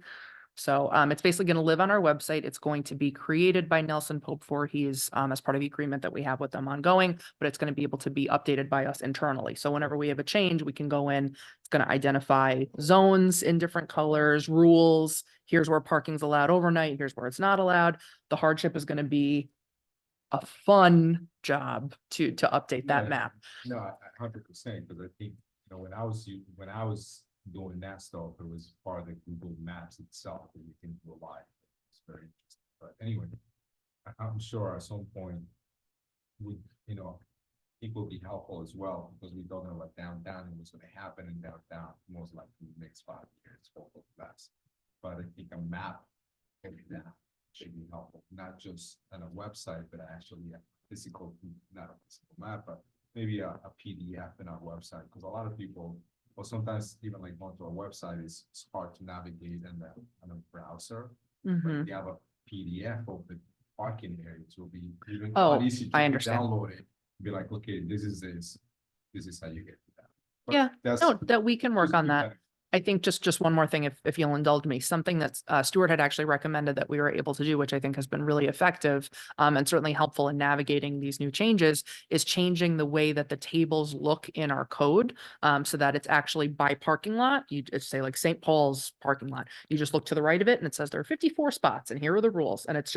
So it's basically going to live on our website. It's going to be created by Nelson Pope Voorhees as part of the agreement that we have with them ongoing, but it's going to be able to be updated by us internally. So whenever we have a change, we can go in. It's going to identify zones in different colors, rules. Here's where parking's allowed overnight. Here's where it's not allowed. The hardship is going to be a fun job to update that Yeah. map. No, 100%, because I think, when I was doing that stuff, it was part of the Google Maps itself, and you can rely. It's very interesting, but anyway, I'm sure at some point, would, it will be helpful as well, because we're talking about downtown and what's gonna happen in downtown, most likely the next 5 years, hopefully less. But I think a map every now should be helpful, not just on a website, but actually a physical, not a physical map, but maybe a PDF in our website, because a lot of people, or sometimes even like going to a website is it's hard to navigate in the browser. But Mhm. if you have a PDF of the parking areas, will be even a Oh, lot easier I to understand. download it. Be like, okay, this is how you get to that. But Yeah, that's No, that we can work just on be that. better. I think just one more thing, if you'll indulge me, something that's Stuart had actually recommended that we were able to do, which I think has been really effective and certainly helpful in navigating these new changes, is changing the way that the tables look in our code so that it's actually by parking lot. You just say like St. Paul's parking lot. You just look to the right of it and it says there are 54 spots and here are the rules. And it's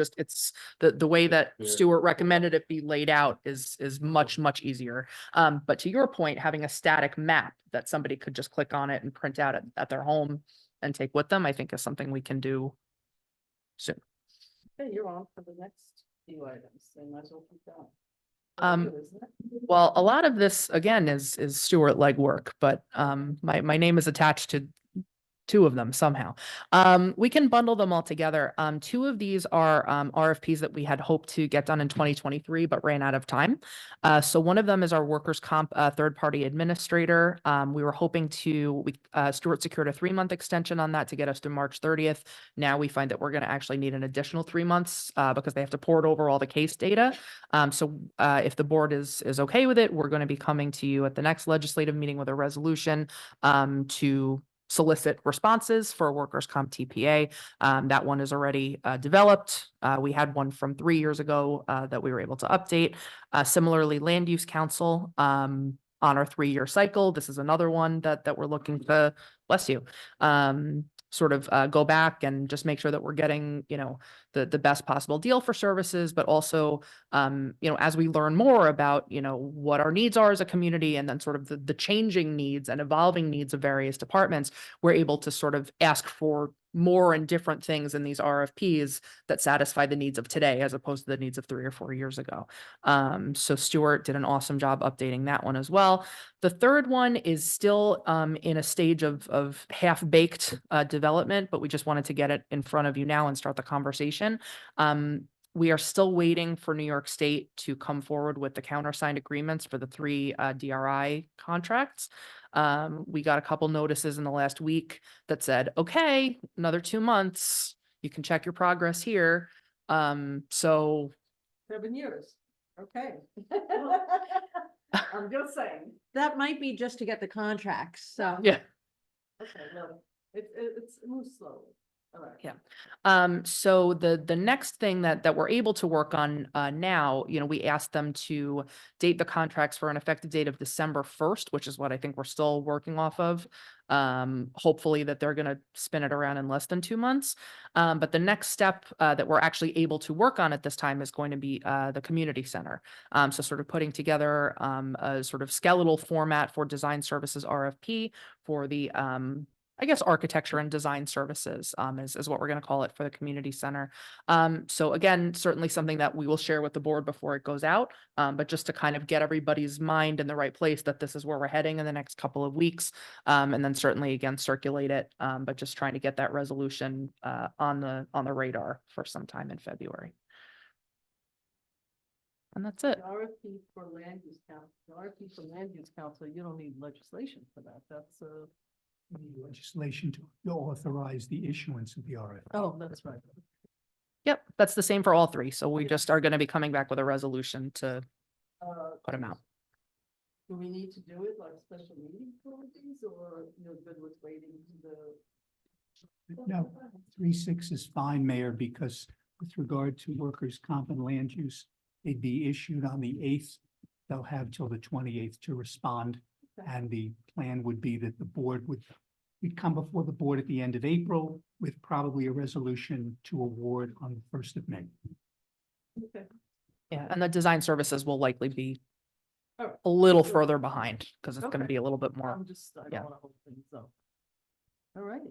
the way that Yeah. Stuart recommended it be laid out is much easier. But to your point, having a static map that somebody could just click on it and print out at their home and take with them, I think is something we can do soon. Okay, you're on for the next few items, so you might as well keep going. Um, Well, a lot of this, again, is Stuart legwork, but my name is attached to two of them somehow. We can bundle them all together. Two of these are RFPs that we had hoped to get done in 2023, but ran out of time. So one of them is our workers' comp third-party administrator. We were hoping to, Stuart secured a 3-month extension on that to get us to March 30th. Now we find that we're going to actually need an additional 3 months because they have to port over all the case data. So if the board is okay with it, we're going to be coming to you at the next legislative meeting with a resolution to solicit responses for workers' comp TPA. That one is already developed. We had one from 3 years ago that we were able to update. Similarly, Land Use Council on our 3-year cycle. This is another one that we're looking to, bless you, sort of go back and just make sure that we're getting, the best possible deal for services, but also, as we learn more about, what our needs are as a community and then sort of the changing needs and evolving needs of various departments, we're able to sort of ask for more and different things in these RFPs that satisfy the needs of today as opposed to the needs of 3 or 4 years ago. So Stuart did an awesome job updating that one as well. The third one is still in a stage of half-baked development, but we just wanted to get it in front of you now and start the conversation. We are still waiting for New York State to come forward with the countersigned agreements for the 3 DRI contracts. We got a couple notices in the last week that said, okay, another 2 months, you can check your progress here. So 7 years. Okay. I'm just saying. That might be just to get the contracts, so. yeah. Okay, well, it moves slowly. All right. Yeah. So the next thing that we're able to work on now, we asked them to date the contracts for an effective date of December 1st, which is what I think we're still working off of. Hopefully that they're going to spin it around in less than 2 months. But the next step that we're actually able to work on at this time is going to be the community center. So sort of putting together a sort of skeletal format for design services RFP for the I guess architecture and design services is what we're going to call it for the community center. So again, certainly something that we will share with the board before it goes out, but just to kind of get everybody's mind in the right place that this is where we're heading in the next couple of weeks. And then certainly again, circulate it, but just trying to get that resolution on the radar for some time in February. And that's it. The RFP for land use council, the RFP for land use council, you don't need legislation for that. That's We need legislation to authorize the issuance of the RFP. oh, that's right. Yep, that's the same for all 3. So we just are going to be coming back with a resolution to put them out. Do we need to do it like a special meeting for these, or you're good with waiting to the? No, 3-6 is fine, Mayor, because with regard to workers' comp and land use, they'd be issued on the 8th. They'll have till the 28th to respond. And the plan would be that the board we'd come before the board at the end of April with probably a resolution to award on the 1st of May. Okay. Yeah, and the design services will likely be Alright. a little further behind because it's going to Okay. be a little bit more. I yeah. don't want to hold things up. All righty,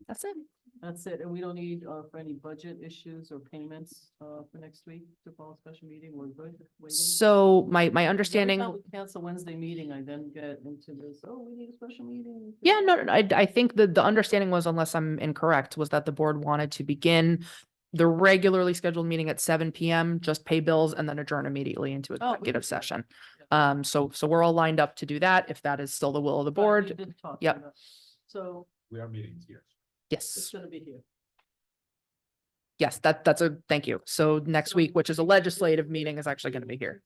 That's it. that's it. And we don't need for any budget issues or payments for next week to call a special meeting. We're good. Waiting. So my Every understanding. time we cancel Wednesday meeting, I then get into this, oh, we need a special meeting. Yeah, no, I think the understanding was, unless I'm incorrect, was that the board wanted to begin the regularly scheduled meeting at 7 PM, just pay bills and then adjourn immediately into Oh, we can do executive that. session. So we're all lined up to do that, if that is still the will of the Right, we board. did talk Yep. about- So We are meeting here. it's Yes, gonna be here. yes, that's a, thank you. So next So- week, which is a legislative meeting, is actually going to be here.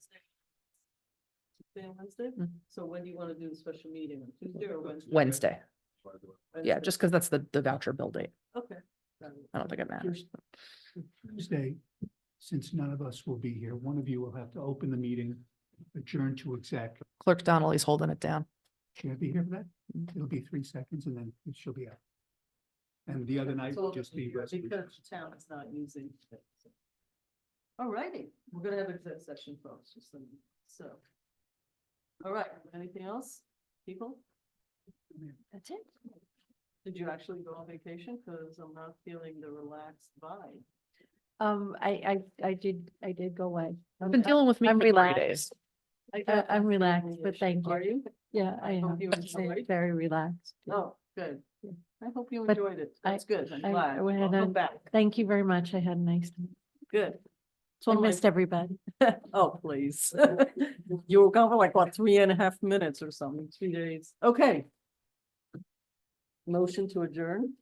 Tuesday and Wednesday? Mhm. So when do you want to do the special meeting? On Tuesday or Wednesday? Wednesday. Yeah, Wednesday. just because that's the voucher bill date. Okay. I don't think it matters. Tuesday, since none of us will be here, one of you will have to open the meeting, adjourn to exec. Clerk Donnelly's holding it down. Should I be here for that? It'll be 3 seconds and then she'll be out. And the other night will just be. Because the town is not using it. All righty, we're gonna have exec session, folks, just so. All right, anything else, people? That's it. Did you actually go on vacation? Cause I'm not feeling the relaxed vibe. I did go away. I've been dealing with me I'm for 3 relaxed. days. I'm relaxed, but thank Are you. you? Yeah, I hope am. you enjoyed. Very relaxed. Oh, good. I hope you But enjoyed it. That's good. I'm I glad. had Welcome a- back. Thank you very much. I had a nice time. Good. It's I one of my- missed everybody. Oh, please. You were gone for like, what, 3.5 minutes or something, 3 days. Okay. Motion to adjourn,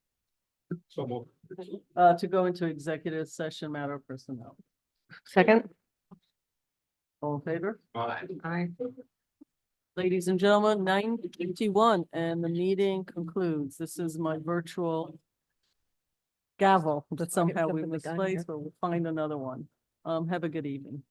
So moved. to go into executive session matter of personnel. Second? All in favor? Aye. Ladies and gentlemen, 9:51 and the meeting concludes. This is my virtual gavel that somehow we jumping the gun here. misplaced, but we'll find another one. Have a good evening.